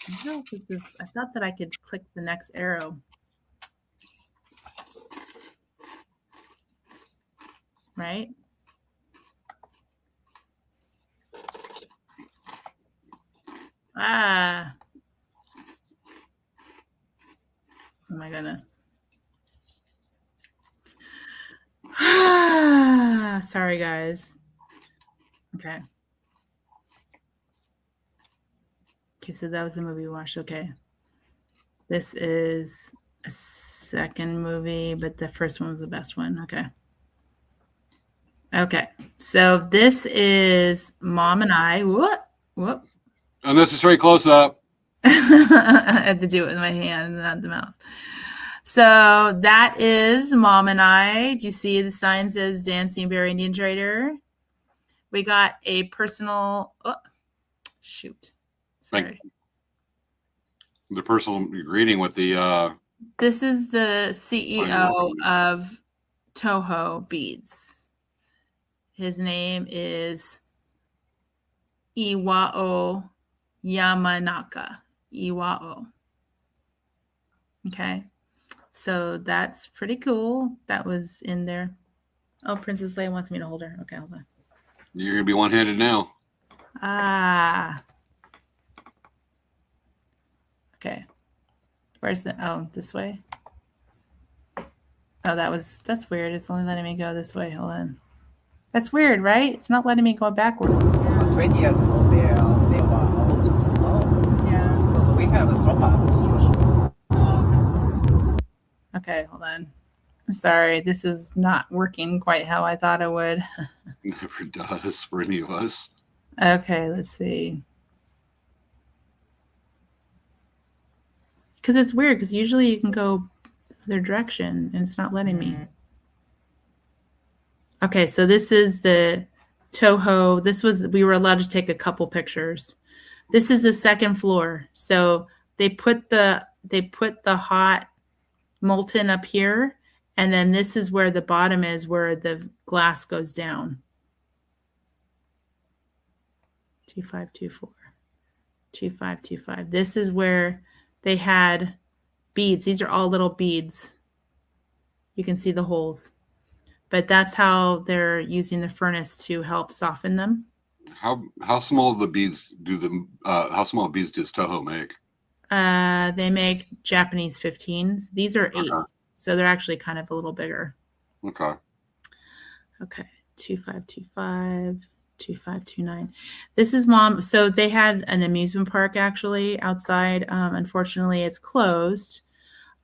I don't know if this is, I thought that I could click the next arrow. Right? Ah. Oh my goodness. Sorry, guys. Okay. Okay, so that was the movie we watched. Okay. This is a second movie, but the first one was the best one. Okay. Okay. So this is Mom and I. Whoop. Unnecessary close up. I had to do it with my hand, not the mouse. So that is Mom and I. Do you see the sign says Dancing Bear Indian Trader? We got a personal. Oh, shoot. Thank Sorry. The personal greeting with the This is the CEO of Toho Beads. His name is Iwao Yamanaka. Iwao. Okay. So that's pretty cool. That was in there. Oh, Princess Leia wants me to hold her. Okay, hold on. you're gonna be one-handed now. Ah. Okay. Where's the this way? Oh, that's weird. It's only letting me go this way. Hold on. That's weird, right? It's not letting me go backwards. 20 years ago, they were all too slow. Yeah. Because we have a stop usually. Okay, hold on. I'm sorry. This is not working quite how I thought it would. Never does for any of us. Okay, let's see. Because it's weird, because usually you can go the other direction, and it's not letting me. Okay, so this is the Toho. We were allowed to take a couple pictures. This is the second floor. So they put the hot molten up here, and then this is where the bottom is, where the glass goes down. 2524. 2525. This is where they had beads. These are all little beads. You can see the holes. But that's how they're using the furnace to help soften them. How small the beads do the how small beads does Toho make? They make Japanese 15s. These are 8s, so they're actually kind of a little bigger. Okay. Okay, 2525, 2529. This is Mom. So they had an amusement park actually outside. Unfortunately, it's closed.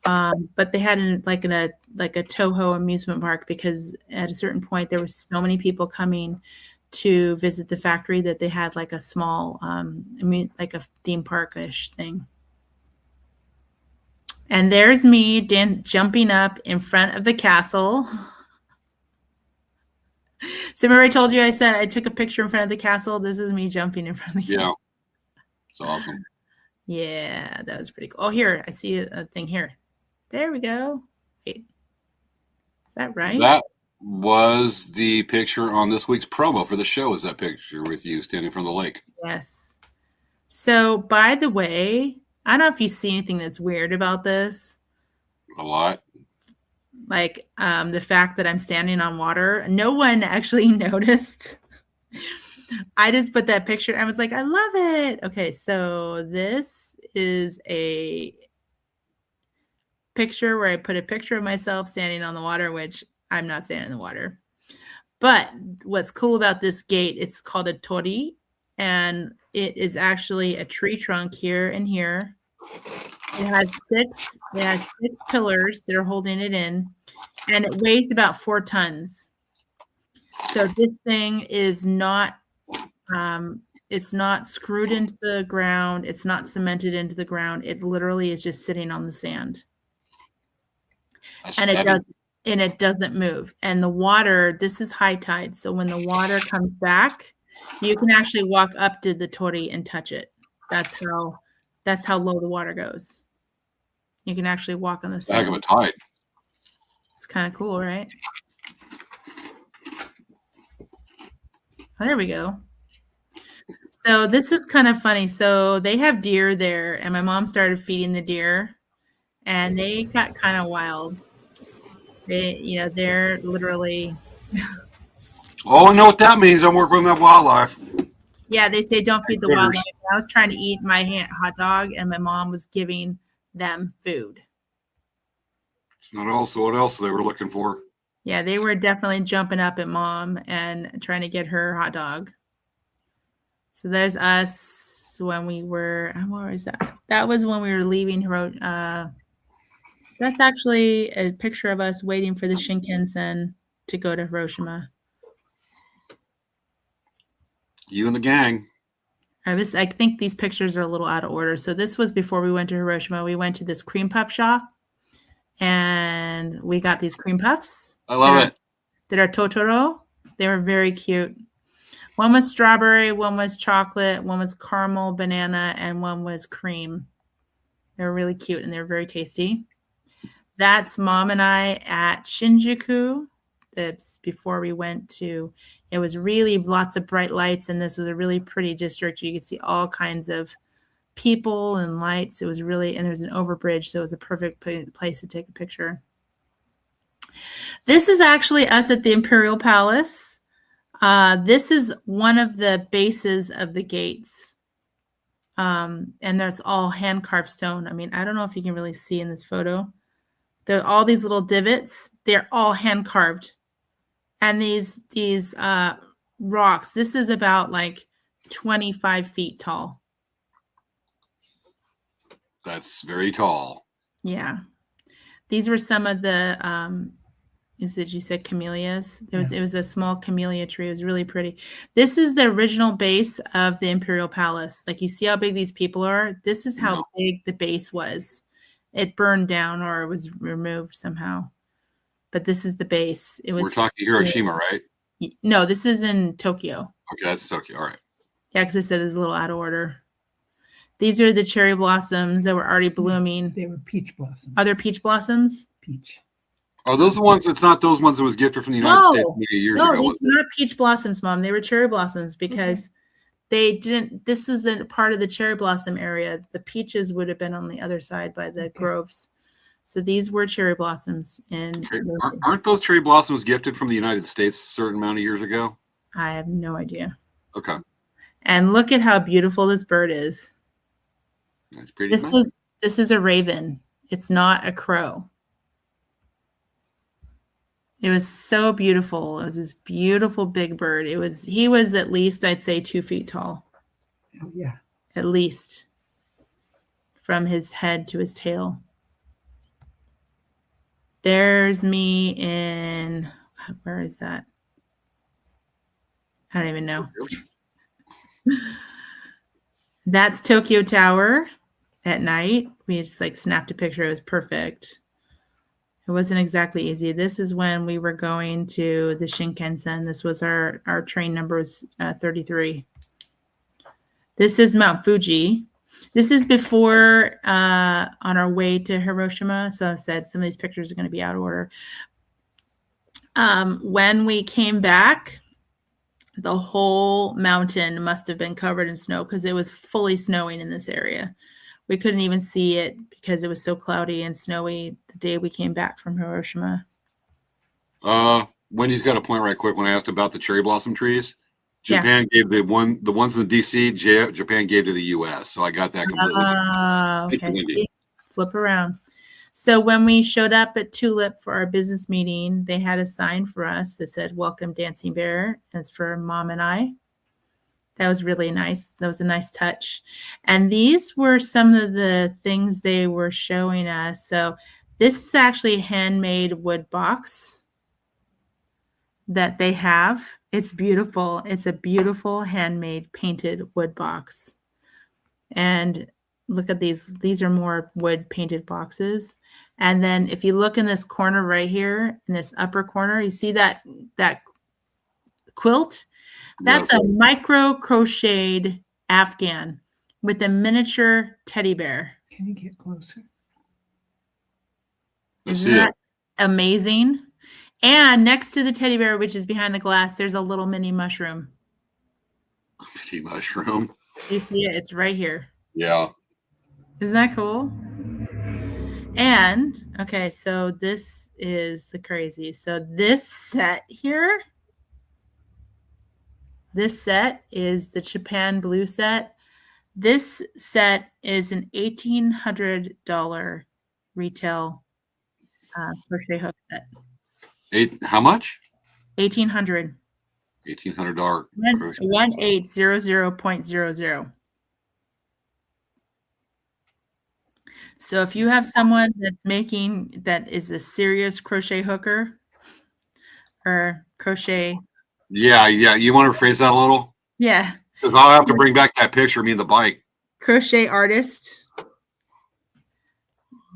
But they had a Toho amusement park because at a certain point there were so many people coming to visit the factory that they had like a small, like a theme park-ish thing. And there's me jumping up in front of the castle. So remember I told you I said I took a picture in front of the castle? This is me jumping in front of the castle. Yeah. It's awesome. Yeah, that was pretty cool. Oh, here, I see a thing here. There we go. Wait. Is that right? That was the picture on this week's promo for the show. Is that picture with you standing in front of the lake? Yes. So, by the way, I don't know if you see anything that's weird about this. A lot. Like the fact that I'm standing on water. No one actually noticed. I just put that picture. I was like, I love it. Okay, so this is a picture where I put a picture of myself standing on the water, which I'm not standing in the water. But what's cool about this gate, it's called a tori, and it is actually a tree trunk here and here. It has six pillars that are holding it in, and it weighs about 4 tons. So this thing is not it's not screwed into the ground, it's not cemented into the ground. It literally is just sitting on the sand. And it doesn't move. And the water, this is high tide. So when the water comes back, you can actually walk up to the tori and touch it. That's how low the water goes. You can actually walk on the sand. Heck of a tide. It's kind of cool, right? Oh, there we go. So this is kind of funny. So they have deer there, and my mom started feeding the deer, and they got kind of wild. They're literally. Oh, I know what that means. I'm working with wildlife. Yeah, they say don't feed the Critters. wildlife. I was trying to eat my hot dog, and my mom was giving them food. What else they were looking for? Yeah, they were definitely jumping up at mom and trying to get her hot dog. So there's us when we were. Where was that? That was when we were leaving. That's actually a picture of us waiting for the Shinkansen to go to Hiroshima. You and the gang. I think these pictures are a little out of order. So this was before we went to Hiroshima. We went to this cream puff shop, and we got these cream puffs. I love it. That are Totoro. They were very cute. One was strawberry, one was chocolate, one was caramel, banana, and one was cream. They were really cute, and they were very tasty. That's Mom and I at Shinjuku. That's before we went to, it was really lots of bright lights, and this was a really pretty district. You could see all kinds of people and lights. It was really, and there was an overbridge, so it was a perfect place to take a picture. This is actually us at the Imperial Palace. This is one of the bases of the gates. And that's all hand-carved stone. I mean, I don't know if you can really see in this photo. There are all these little divots. They're all hand-carved. And these rocks, this is about like 25 feet tall. That's very tall. Yeah. These were some of the, you said camellias? It was a small camellia tree. It was really pretty. This is the original base of the Imperial Palace. Like, you see how big these people are? This is how big the base was. It burned down or it was removed somehow. But this is the base. We're talking Hiroshima, right? No, this is in Tokyo. Okay, that's Tokyo. All right. Yeah, because I said it's a little out of order. These are the cherry blossoms that were already blooming. They were peach blossoms. Are there peach blossoms? Peach. Are those the ones? It's not those ones that was gifted from the United States No, many years no, ago. these Was were not peach blossoms, Mom. They were cherry blossoms because they didn't. This isn't part of the cherry blossom area. The peaches would have been on the other side by the groves. So these were cherry blossoms. And aren't those cherry blossoms gifted from the United States a certain amount of years ago? I have no idea. Okay. And look at how beautiful this bird is. That's pretty much. This is a raven. It's not a crow. It was so beautiful. It was this beautiful big bird. He was at least, I'd say, 2 feet tall. Oh, yeah. At least. From his head to his tail. There's me in, where is that? I don't even know. That's Tokyo Tower at night. We just like snapped a picture. It was perfect. It wasn't exactly easy. This is when we were going to the Shinkansen. This was our train number was 33. This is Mount Fuji. This is before on our way to Hiroshima. So I said some of these pictures are going to be out of order. When we came back, the whole mountain must have been covered in snow because it was fully snowing in this area. We couldn't even see it because it was so cloudy and snowy the day we came back from Hiroshima. Wendy's got a point right quick when I asked about the cherry blossom trees. Japan gave the ones in DC, Japan gave to the US. So I got that completely. Okay. See? Flip around. So when we showed up at Tulip for our business meeting, they had a sign for us that said, "Welcome, Dancing Bear." It's for Mom and I. That was really nice. That was a nice touch. And these were some of the things they were showing us. So this is actually a handmade wood box that they have. It's beautiful. It's a beautiful handmade painted wood box. And look at these. These are more wood painted boxes. And then if you look in this corner right here, in this upper corner, you see that quilt? That's a micro crocheted Afghan with a miniature teddy bear. Can you get closer? Isn't that amazing? And next to the teddy bear, which is behind the glass, there's a little mini mushroom. Mini mushroom. You see it? It's right here. Yeah. Isn't that cool? And, okay, so this is the crazy. So this set here, this set is the Japan Blue set. This set is an $1,800 retail crochet hook set. How much? $1,800. $1,800. 1800.00. So if you have someone that is a serious crochet hooker or crochet. Yeah. You want to rephrase that a little? Yeah. Because I'll have to bring back that picture of me in the bike. Crochet artist.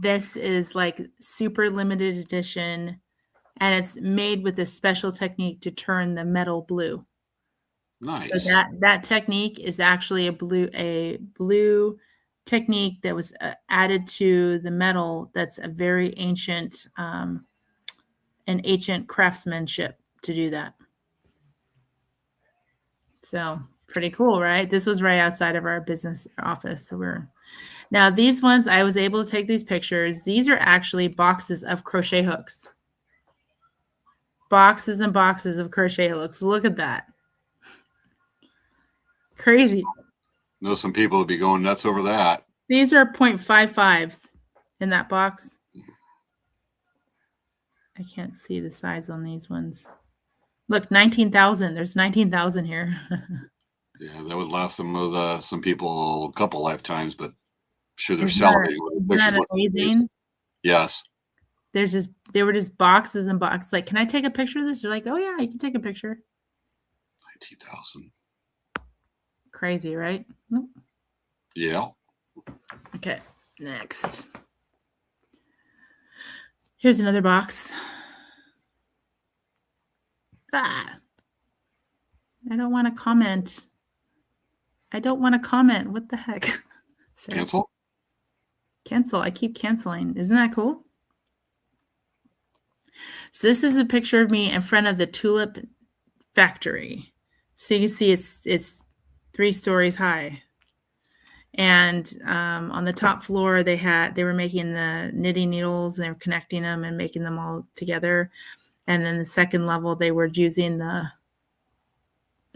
This is like super limited edition, and it's made with a special technique to turn the metal blue. Nice. So that technique is actually a blue technique that was added to the metal. That's a very ancient, an ancient craftsmanship to do that. So pretty cool, right? This was right outside of our business office. So now these ones, I was able to take these pictures. These are actually boxes of crochet hooks. Boxes and boxes of crochet hooks. Look at that. Crazy. Know some people would be going nuts over that. These are 0.55s in that box. I can't see the size on these ones. Look, 19,000. There's 19,000 here. Yeah, that would last some people a couple lifetimes, but I'm sure they're Isn't celebrating. that amazing? Yes. There were just boxes and boxes. Like, can I take a picture of this? They're like, oh yeah, you can take a picture. 19,000. Crazy, right? Yeah. Okay, next. Here's another box. I don't want to comment. What the heck? So Cancel. cancel. I keep canceling. Isn't that cool? So this is a picture of me in front of the tulip factory. So you can see it's 3 stories high. And on the top floor, they were making the knitting needles and they were connecting them and making them all together. And then the second level, they were using the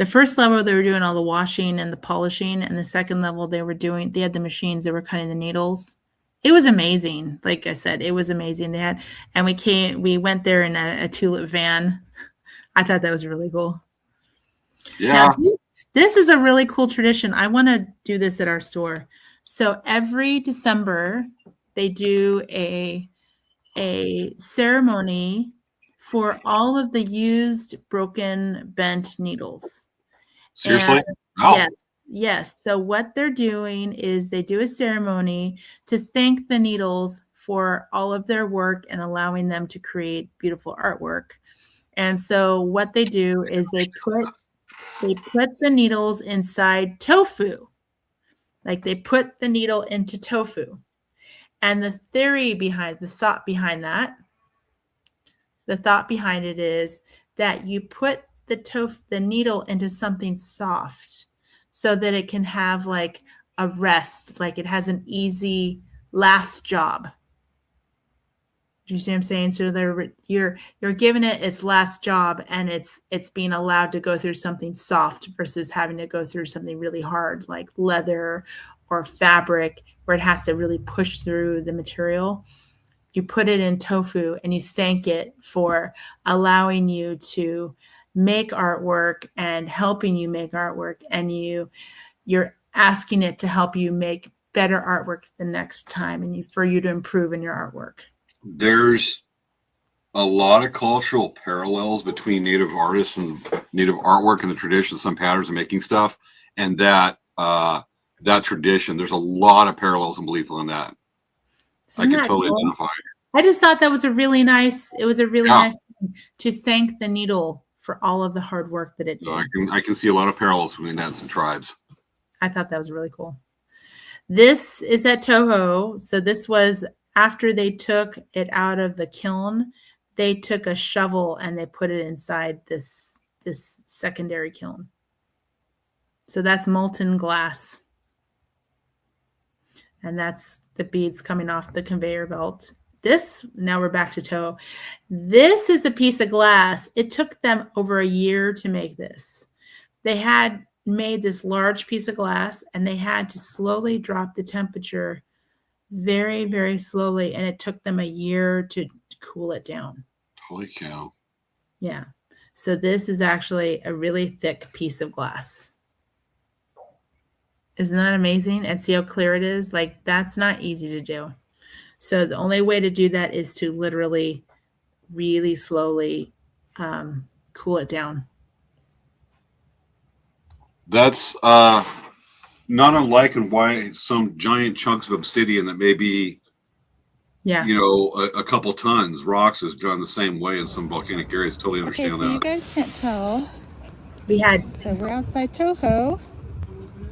first level, they were doing all the washing and the polishing. And the second level, they had the machines, they were cutting the needles. It was amazing. Like I said, it was amazing. We went there in a tulip van. I thought that was really cool. Yeah. Now, this is a really cool tradition. I want to do this at our store. So every December, they do a ceremony for all of the used, broken, bent needles. Seriously? And Oh. yes. So what they're doing is they do a ceremony to thank the needles for all of their work and allowing them to create beautiful artwork. And so what they do is they put the needles inside tofu. Like they put the needle into tofu. And the thought behind it is that you put the needle into something soft so that it can have like a rest, like it has an easy last job. Do you see what I'm saying? So you're giving it its last job, and it's being allowed to go through something soft versus having to go through something really hard like leather or fabric where it has to really push through the material. You put it in tofu and you thank it for allowing you to make artwork and helping you make artwork, and you're asking it to help you make better artwork the next time and for you to improve in your artwork. There's a lot of cultural parallels between Native artists and Native artwork and the tradition, some patterns of making stuff, and that tradition. There's a lot of parallels and belief in that. I can totally identify. I just thought that was a really nice nice thing to thank the needle for all of the hard work that it did. So I can see a lot of parallels between that and some tribes. I thought that was really cool. This is at Toho. So this was after they took it out of the kiln. They took a shovel and they put it inside this secondary kiln. So that's molten glass. And that's the beads coming off the conveyor belt. Now we're back to Toho. This is a piece of glass. It took them over a year to make this. They had made this large piece of glass and they had to slowly drop the temperature very, very slowly. And it took them a year to cool it down. Holy cow. Yeah. So this is actually a really thick piece of glass. Isn't that amazing? And see how clear it is? Like, that's not easy to do. So the only way to do that is to literally really slowly cool it down. That's not unlike and why some giant chunks of obsidian that may be, a couple tons, rocks is done the same way in some volcanic areas. Totally understand so that. You guys can't tell. So we're outside Toho.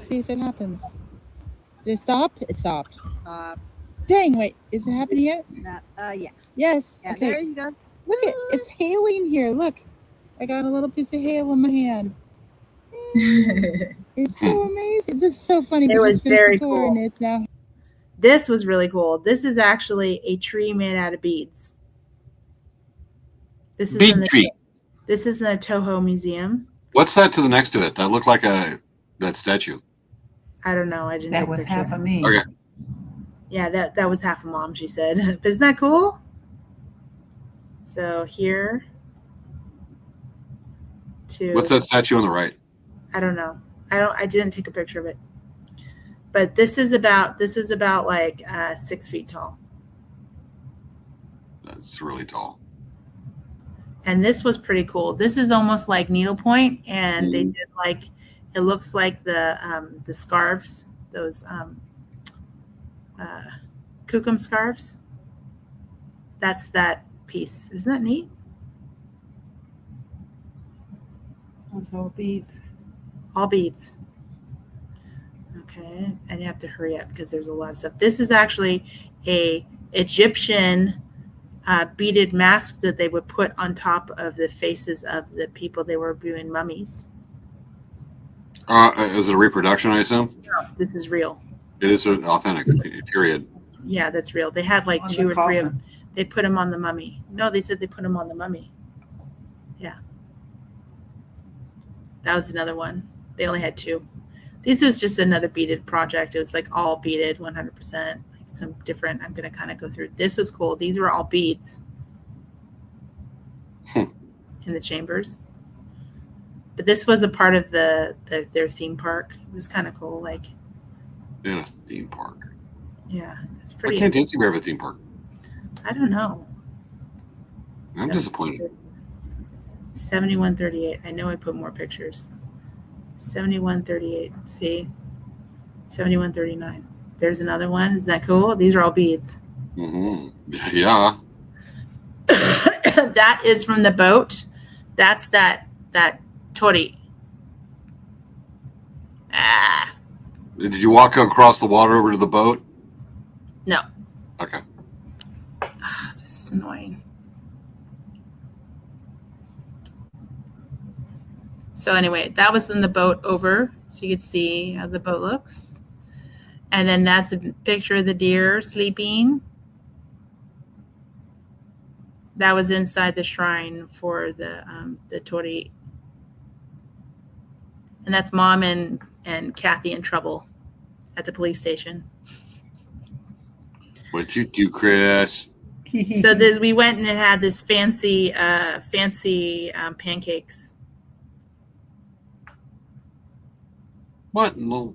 See if it happens. Did it stop? It stopped. Stopped. Dang, wait, is it happening yet? Yeah. Yes. Yeah, okay. there you go. Look, it's hailing here. Look, I got a little piece of hail in my hand. It's so amazing. This is so funny. It was very cool. And it's now. This was really cool. This is actually a tree made out of beads. This is in the Toho Museum. What's that to the next to it? That looked like that statue. I don't know. I didn't. That was half of me. Okay. Yeah, that was half a mom, she said. Isn't that cool? So here What's that statue on the right? I don't know. I didn't take a picture of it. But this is about like 6 feet tall. That's really tall. And this was pretty cool. This is almost like needlepoint, and they did like, it looks like the scarves, those kukum scarves. That's that piece. Isn't that neat? Those all beads. All beads. Okay, and you have to hurry up because there's a lot of stuff. This is actually a Egyptian beaded mask that they would put on top of the faces of the people they were doing mummies. Is it a reproduction, I assume? No, this is real. It is an authentic, period. Yeah, that's real. They had like On 2 the or 3 of coffin. them. They put them on the mummy. No, they said they put them on the mummy. Yeah. That was another one. They only had 2. This was just another beaded project. It was like all beaded 100%. Like some different, I'm going to kind of go through. This was cool. These were all beads in the chambers. But this was a part of their theme park. It was kind of cool. Like, In a theme park. yeah, it's Why pretty. can't Dancing Bear have a theme park? I don't know. I'm disappointed. 7138. I know I put more pictures. 7138. See? 7139. There's another one. Isn't that cool? These are all beads. Mm-hmm. Yeah. That is from the boat. That's that tori. Ah, Did you walk across the water over to the boat? no. Okay. This is annoying. So anyway, that was in the boat over, so you could see how the boat looks. And then that's a picture of the deer sleeping. That was inside the shrine for the tori. And that's Mom and Kathy in trouble at the police station. What'd you do, Chris? So we went and had this fancy pancakes. What? No.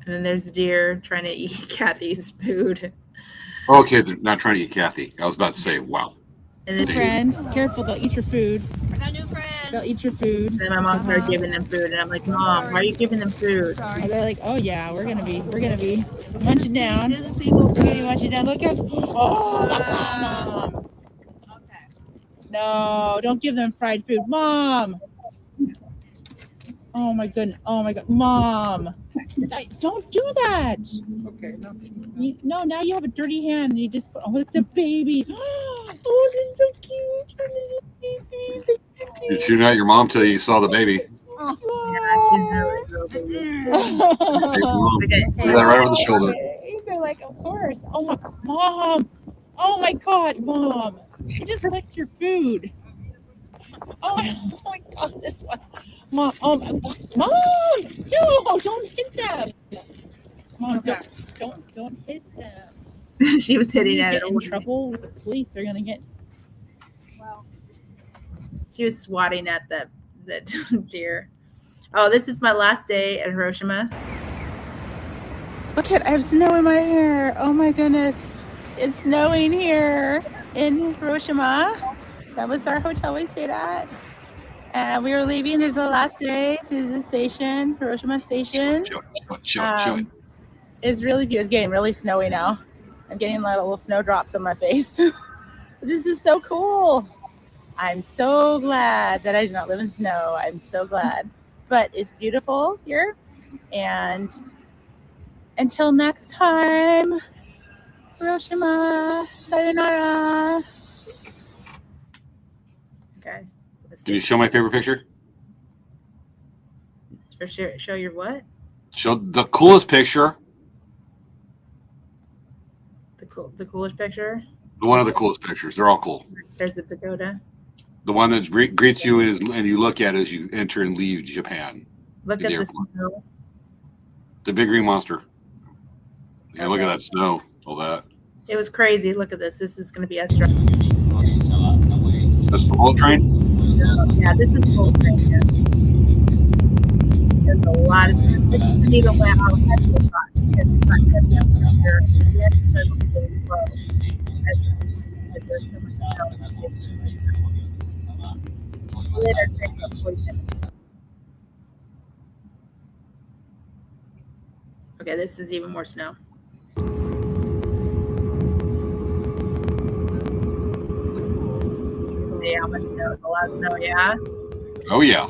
And then there's deer trying to eat Kathy's food. Okay, they're not trying to eat Kathy. I was about to say, wow. And then, Friend, careful, they'll eat your food. I got a new friend. They'll eat your food. then my mom started giving them food, and I'm like, Mom, why are you giving them food? And they're like, oh yeah, we're gonna be munching down. Business people. We're gonna be munching down. Look at, oh, Mom. Okay. No, don't give them fried food, Mom. Oh my goodness. Oh my God, Mom. Don't do that. Okay, no. No, now you have a dirty hand and you just put, oh, look at the baby. Oh, this is so cute. Did you not your mom till you saw the baby? Yeah, she's really Hey, Mom, put that right over the shoulder. They're like, of course. Oh my, Mom. Oh my God, Mom. I just licked your food. Oh my God, this one. Mom, Mom, no, don't hit them. Mom, don't hit them. she was hitting at Get it. in trouble with the police. They're gonna get. Well, She was swatting at the deer. Oh, this is my last day at Hiroshima. Look at, I have snow in my hair. Oh my goodness, it's snowing here in Hiroshima. That was our hotel we stayed at. And we were leaving. There's the last day to the station, Hiroshima Station. Show it. It's really beautiful. It's getting really snowy now. I'm getting little snowdrops on my face. This is so cool. I'm so glad that I did not live in snow. I'm so glad. But it's beautiful here. And until next time, Hiroshima, sayonara. Okay. Can you show my favorite picture? Or show your what? Show the coolest picture. The coolest picture. One of the coolest pictures. They're all cool. There's the pagoda. The one that greets you and you look at as you enter and leave Japan. Look The at the airport. snow. The big green monster. Yeah, look at that snow. All that. It was crazy. Look at this. This is going to be extra. That's the bullet train. Yeah, this is cool. Yeah. There's a lot of snow. It doesn't even went out of the shot. It's not heavy up here. We have to go really slow. As there's so much snow. Later, take up 40 minutes. Okay, this is even more snow. See how much snow? It's a lot of snow, yeah? Oh yeah.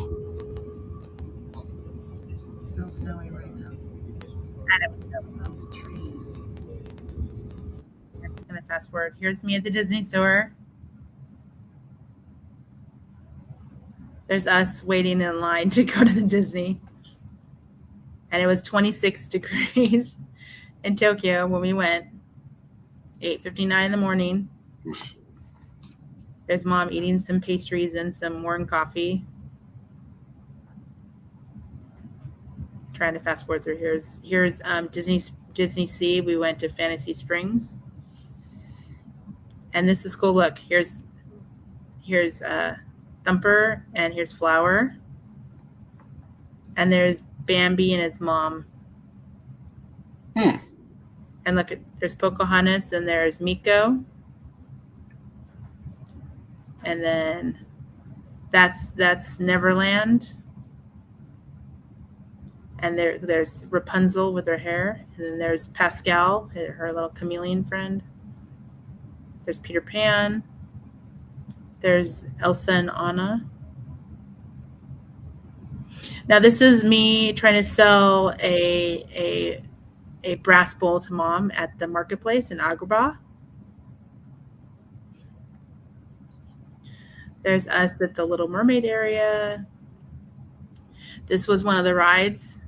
still snowy right now. And it was snowing those trees. I'm just gonna fast forward. Here's me at the Disney store. There's us waiting in line to go to the Disney. And it was 26 degrees in Tokyo when we went. 8:59 in the morning. There's mom eating some pastries and some warm coffee. Trying to fast forward through. Here's Disney Sea. We went to Fantasy Springs. And this is cool. Look, here's Thumper, and here's Flower. And there's Bambi and his mom. And look, there's Pocahontas, and there's Miko. And then that's Neverland. And there's Rapunzel with her hair. And then there's Pascal, her little chameleon friend. There's Peter Pan. There's Elsa and Anna. Now this is me trying to sell a brass bowl to mom at the marketplace in Agrabah. There's us at the Little Mermaid area. This was one of the rides.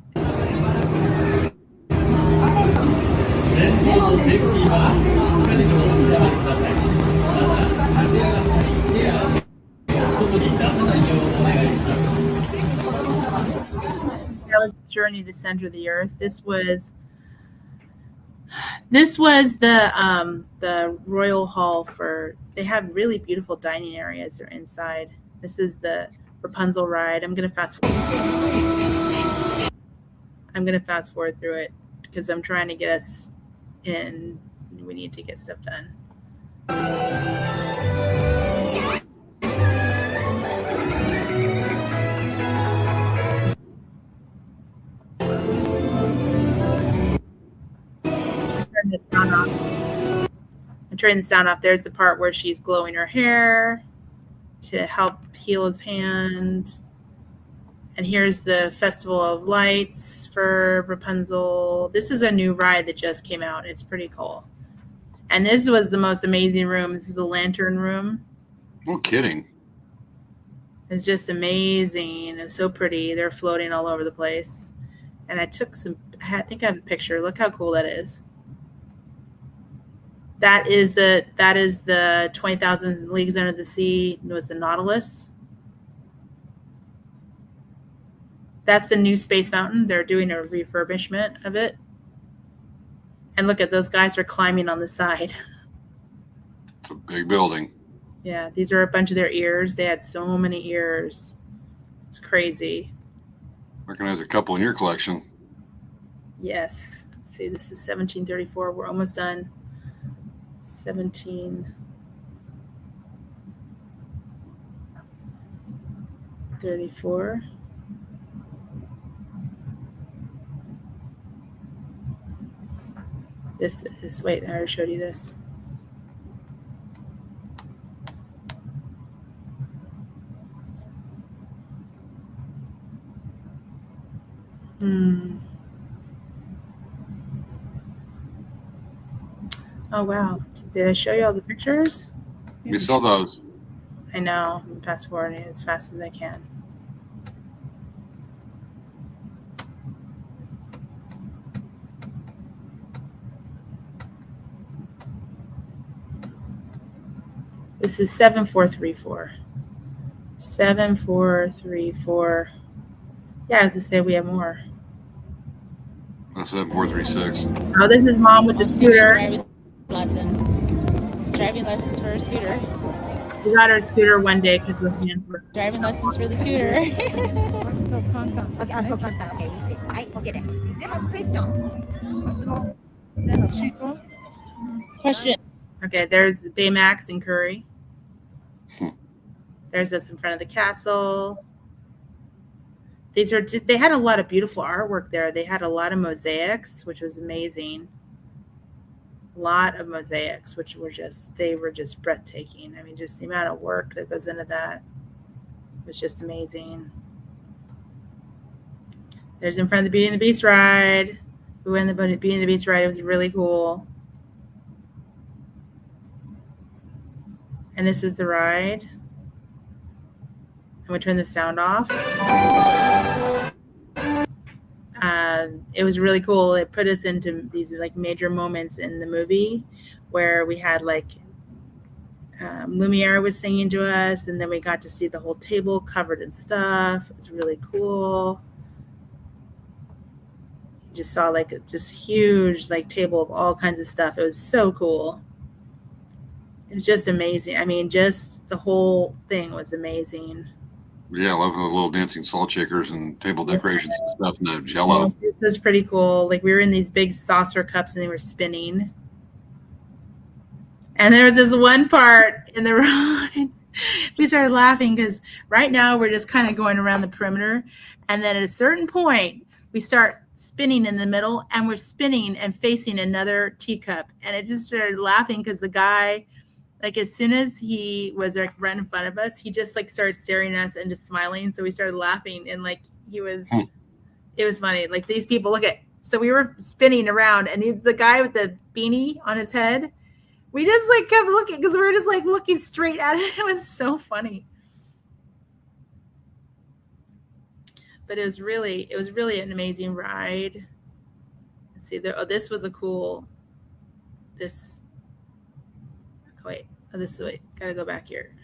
That was Journey to Center of the Earth. This was the Royal Hall for. They have really beautiful dining areas inside. This is the Rapunzel ride. I'm gonna fast forward through it because I'm trying to get us in. We need to get stuff done. I'm turning the sound off. There's the part where she's glowing her hair to help heal his hand. And here's the Festival of Lights for Rapunzel. This is a new ride that just came out. It's pretty cool. And this was the most amazing room. This is the lantern room. No kidding. It's just amazing. It's so pretty. They're floating all over the place. And I took I think I have a picture. Look how cool that is. That is the 20,000 Leagues Under the Sea. It was the Nautilus. That's the new Space Mountain. They're doing a refurbishment of it. And look at those guys are climbing on the side. It's a big building. Yeah, these are a bunch of their ears. They had so many ears. It's crazy. Recognize a couple in your collection. Yes. Let's see, this is 1734. We're almost done. 1734. This is, wait, I already showed you this. Oh, wow. Did I show you all the pictures? We saw those. I know. I'm fast forwarding as fast as I can. This is 7434. 7434. Yeah, as I say, we have more. 7436. Oh, this is mom with the scooter. Driving lessons for a scooter. We got our scooter one day because we're hands were. Driving lessons for the scooter. Question. Okay, there's Baymax and Curry. There's us in front of the castle. They had a lot of beautiful artwork there. They had a lot of mosaics, which was amazing. A lot of mosaics, which were just breathtaking. I mean, just the amount of work that goes into that was just amazing. There's in front of the Beauty and the Beast ride. We went on the Beauty and the Beast ride. It was really cool. And this is the ride. And we turn the sound off. It was really cool. It put us into these like major moments in the movie where we had like Lumiere was singing to us, and then we got to see the whole table covered in stuff. It was really cool. Just saw like just huge like table of all kinds of stuff. It was so cool. It was just amazing. I mean, just the whole thing was amazing. Yeah, I love the little dancing salt shakers and table decorations and stuff and the jello. This was pretty cool. Like we were in these big saucer cups and they were spinning. And there was this one part in the ride. We started laughing because right now we're just kind of going around the perimeter. And then at a certain point, we start spinning in the middle and we're spinning and facing another teacup. And it just started laughing because the guy, like as soon as he was like right in front of us, he just like started staring at us and just smiling. So we started laughing and like he was, it was funny. Like these people, look at, so we were spinning around and he's the guy with the beanie on his head. We just like kept looking because we were just like looking straight at it. It was so funny. But it was really an amazing ride. Let's see there. Oh, this was a cool, this, wait, oh, this is, wait, gotta go back here.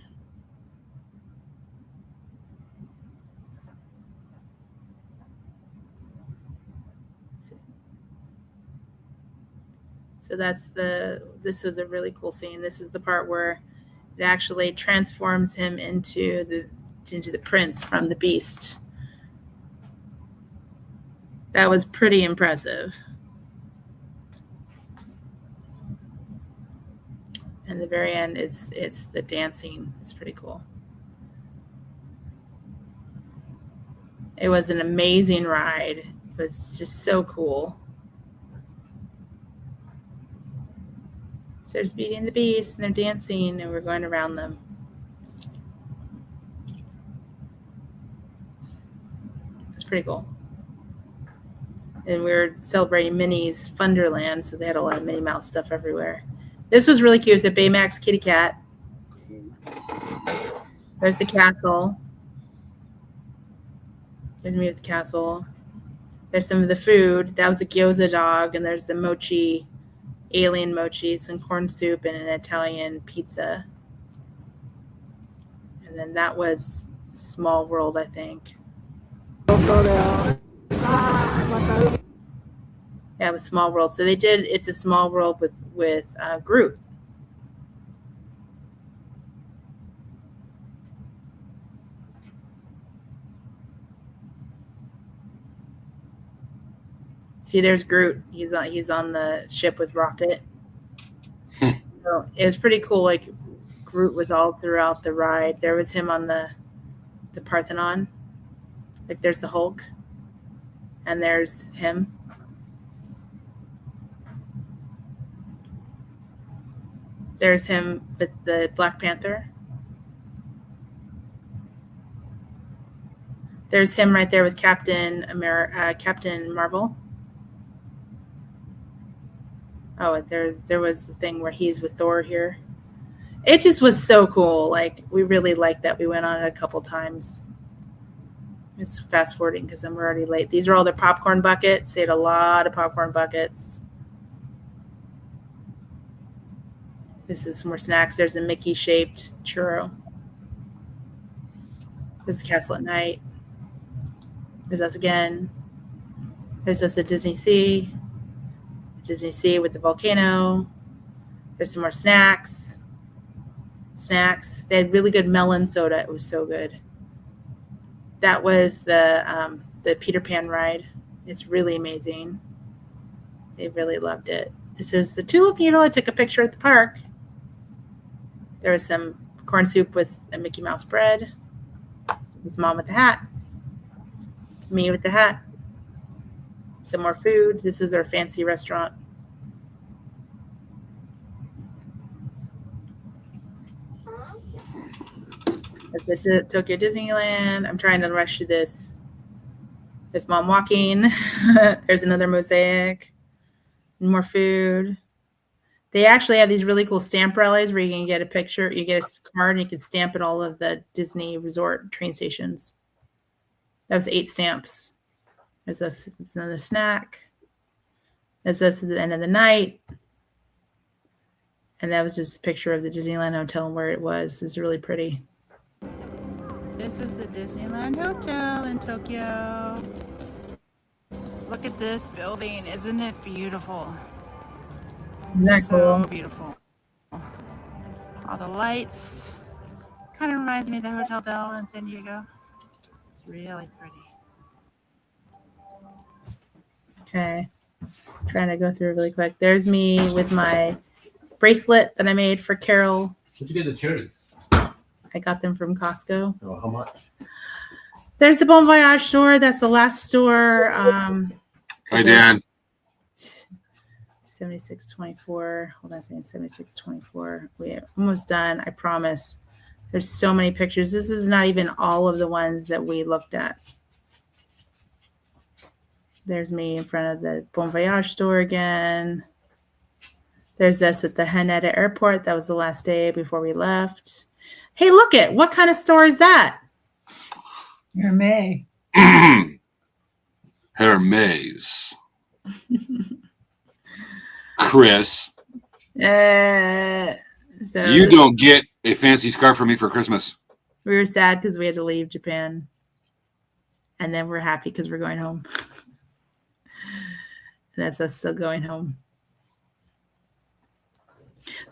So that's this was a really cool scene. This is the part where it actually transforms him into the prince from the beast. That was pretty impressive. And the very end it's the dancing. It's pretty cool. It was an amazing ride. It was just so cool. So there's Beauty and the Beast, and they're dancing, and we're going around them. It's pretty cool. And we were celebrating Minnie's Funderland, so they had a lot of Minnie Mouse stuff everywhere. This was really cute. It's a Baymax kitty cat. There's the castle. There's me with the castle. There's some of the food. That was the gyoza dog, and there's the mochi, alien mochi, some corn soup, and an Italian pizza. And then that was Small World, I think. Yeah, it was Small World. So they did It's a Small World with Groot. See, there's Groot. He's on the ship with Rocket. So it was pretty cool. Like Groot was all throughout the ride. There was him on the Parthenon. Like there's the Hulk, and there's him. There's him with the Black Panther. There's him right there with Captain Marvel. Oh, there was the thing where he's with Thor here. It just was so cool. Like we really liked that. We went on it a couple times. Just fast forwarding because I'm already late. These are all the popcorn buckets. They had a lot of popcorn buckets. This is some more snacks. There's a Mickey shaped churro. There's the Castle at Night. There's us again. There's us at Disney Sea. Disney Sea with the volcano. There's some more snacks. They had really good melon soda. It was so good. That was the Peter Pan ride. It's really amazing. They really loved it. This is the tulip needle. I took a picture at the park. There was some corn soup with a Mickey Mouse bread. His mom with the hat. Me with the hat. Some more food. This is our fancy restaurant. That's the Tokyo Disneyland. I'm trying to rush through this There's mom walking. There's another mosaic. More food. They actually have these really cool stamp rallies where you can get a picture, you get a card, and you can stamp at all of the Disney resort train stations. That was 8 stamps. There's this, it's another snack. There's this at the end of the night. And that was just a picture of the Disneyland Hotel and where it was. It's really pretty. This is the Disneyland Hotel in Tokyo. Look at this building. Isn't it beautiful? Isn't that So cool? beautiful. All the lights. Kind of reminds me of the Hotel Del in San Diego. It's really pretty. Okay. Trying to go through really quick. There's me with my bracelet that I made for Carol. Where'd you get the cherries? I got them from Costco. Oh, how much? There's the Bon Voyage store. That's the last store. Hi, Dan. 7624. Hold on a second. 7624. We're almost done. I promise. There's so many pictures. This is not even all of the ones that we looked at. There's me in front of the Bon Voyage store again. There's us at the Haneda Airport. That was the last day before we left. Hey, look it. What kind of store is that? Hermes. Hermes. Chris, So you don't get a fancy scarf for me for Christmas. we were sad because we had to leave Japan. And then we're happy because we're going home. And that's us still going home.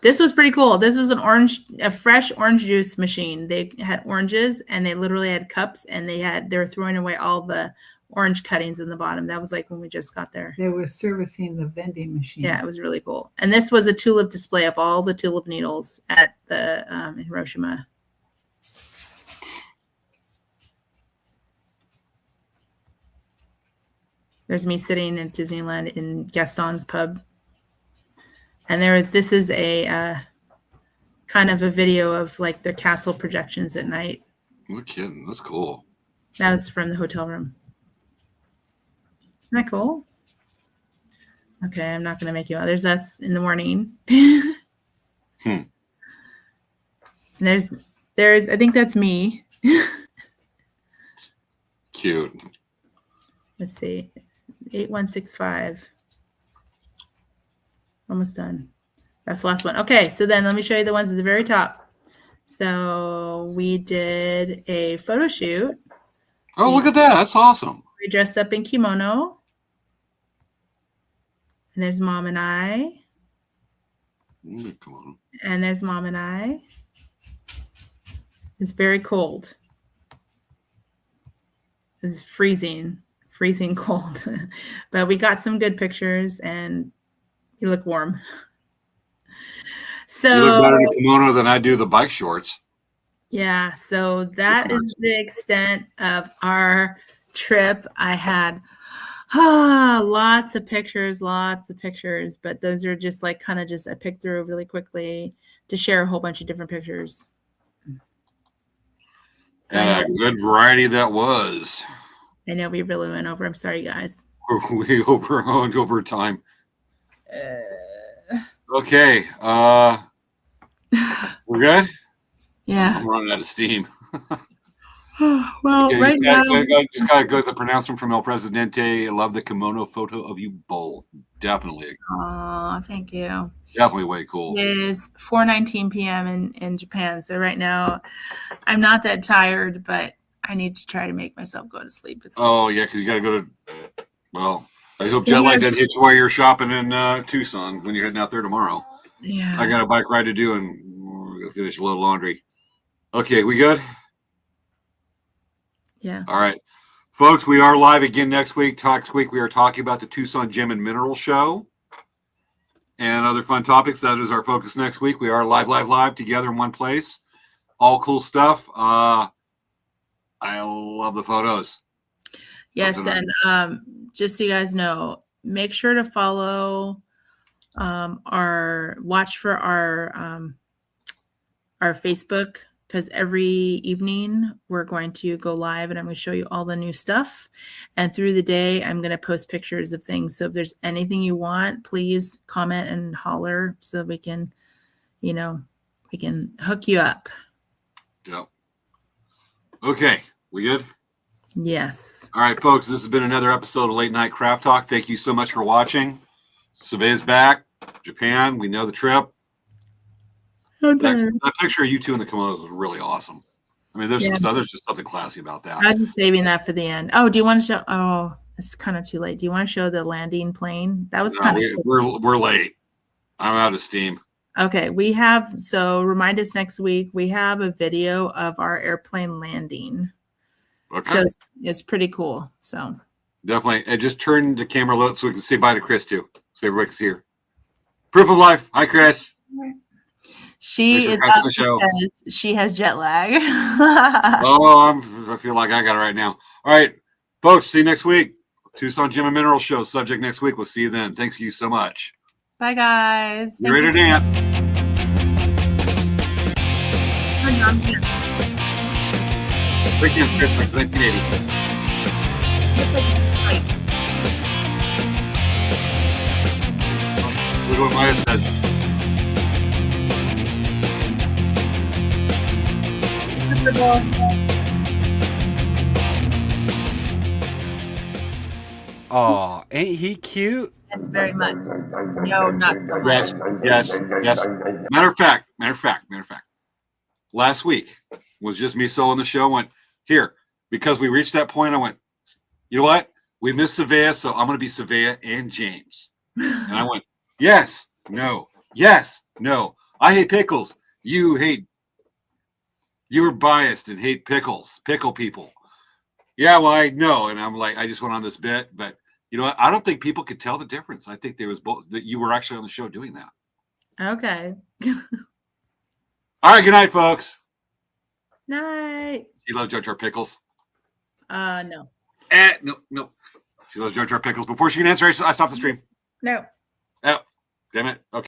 This was pretty cool. This was a fresh orange juice machine. They had oranges and they literally had cups and they were throwing away all the orange cuttings in the bottom. That was like when we just got there. They were servicing the vending machine. Yeah, it was really cool. And this was a tulip display of all the tulip needles at the Hiroshima. There's me sitting in Disneyland in Gaston's pub. And this is a kind of a video of like their castle projections at night. No kidding. That's cool. That was from the hotel room. Isn't that cool? Okay, I'm not going to make you out. There's us in the morning. There's, I think that's me. Cute. Let's see. 8165. Almost done. That's the last one. Okay, so then let me show you the ones at the very top. So we did a photo shoot. Oh, look at that. That's awesome. We dressed up in kimono. And there's mom and I. Come on. And there's mom and I. It's very cold. It's freezing cold. But we got some good pictures and you look warm. So You look better in a kimono than I do the bike shorts. yeah, so that is the extent of our trip. I had lots of pictures, but those are just like kind of just I picked through really quickly to share a whole bunch of different pictures. So And a good variety that was. I know we really went over. I'm sorry, guys. We over time. Okay. We're good? Yeah. I'm running out of steam. Well, Okay, right now. just gotta go to the pronouncement from El Presidente. I love the kimono photo of you both. Definitely. Oh, thank you. Definitely way cool. It is 4:19 p.m. in Japan. So right now, I'm not that tired, but I need to try to make myself go to sleep. Oh yeah, because you gotta go to. Well, I hope jet lag doesn't hit you while you're shopping in Tucson when you're heading out there tomorrow. Yeah. I got a bike ride to do and we're gonna finish a little laundry. Okay, we good? Yeah. All right, folks, we are live again next week. Next week we are talking about the Tucson Gem and Mineral Show and other fun topics. That is our focus next week. We are live together in one place. All cool stuff. I love the photos. Yes, and just so you guys know, make sure to follow watch for our Facebook because every evening we're going to go live and I'm going to show you all the new stuff. And through the day, I'm going to post pictures of things. So if there's anything you want, please comment and holler so that we can, we can hook you up. Yep. Okay, we good? Yes. All right, folks, this has been another episode of Late Night Craft Talk. Thank you so much for watching. Svea's back. Japan, we know the trip. That picture of you two in the kimonos was really awesome. I mean, there's just something classy about that. I was just saving that for the end. Oh, do you want to show? Oh, it's kind of too late. Do you want to show the landing plane? That was kind of we're late. I'm out of steam. Okay, so remind us next week. We have a video of our airplane landing. Okay. So it's pretty cool. So definitely. And just turn the camera low so we can say bye to Chris too. So everybody can see her. Proof of life. Hi, Chris. She is up because she has jet lag. I feel like I got it right now. All right, folks, see you next week. Tucson Gem and Mineral Show, subject next week. We'll see you then. Thanks you so much. Bye, guys. You ready to dance? Break dance, Chris, like 1980. Look what Maya says. Oh, ain't he cute? Yes, very much. No, not so much. Yes. Matter of fact. Last week was just me soloing the show. Went here because we reached that point. I went, you know what? We missed Svea, so I'm going to be Svea and James. And I went, yes, no. I hate pickles. You're biased and hate pickles, pickle people. Yeah, well, I know. And I'm like, I just went on this bit, but you know what? I don't think people could tell the difference. I think there was both that you were actually on the show doing that. Okay. All right. Good night, folks. Night. You love Jar Jar Pickles? No. No. She loves Jar Jar Pickles. Before she can answer, I stopped the stream. No. Oh, damn it. Okay.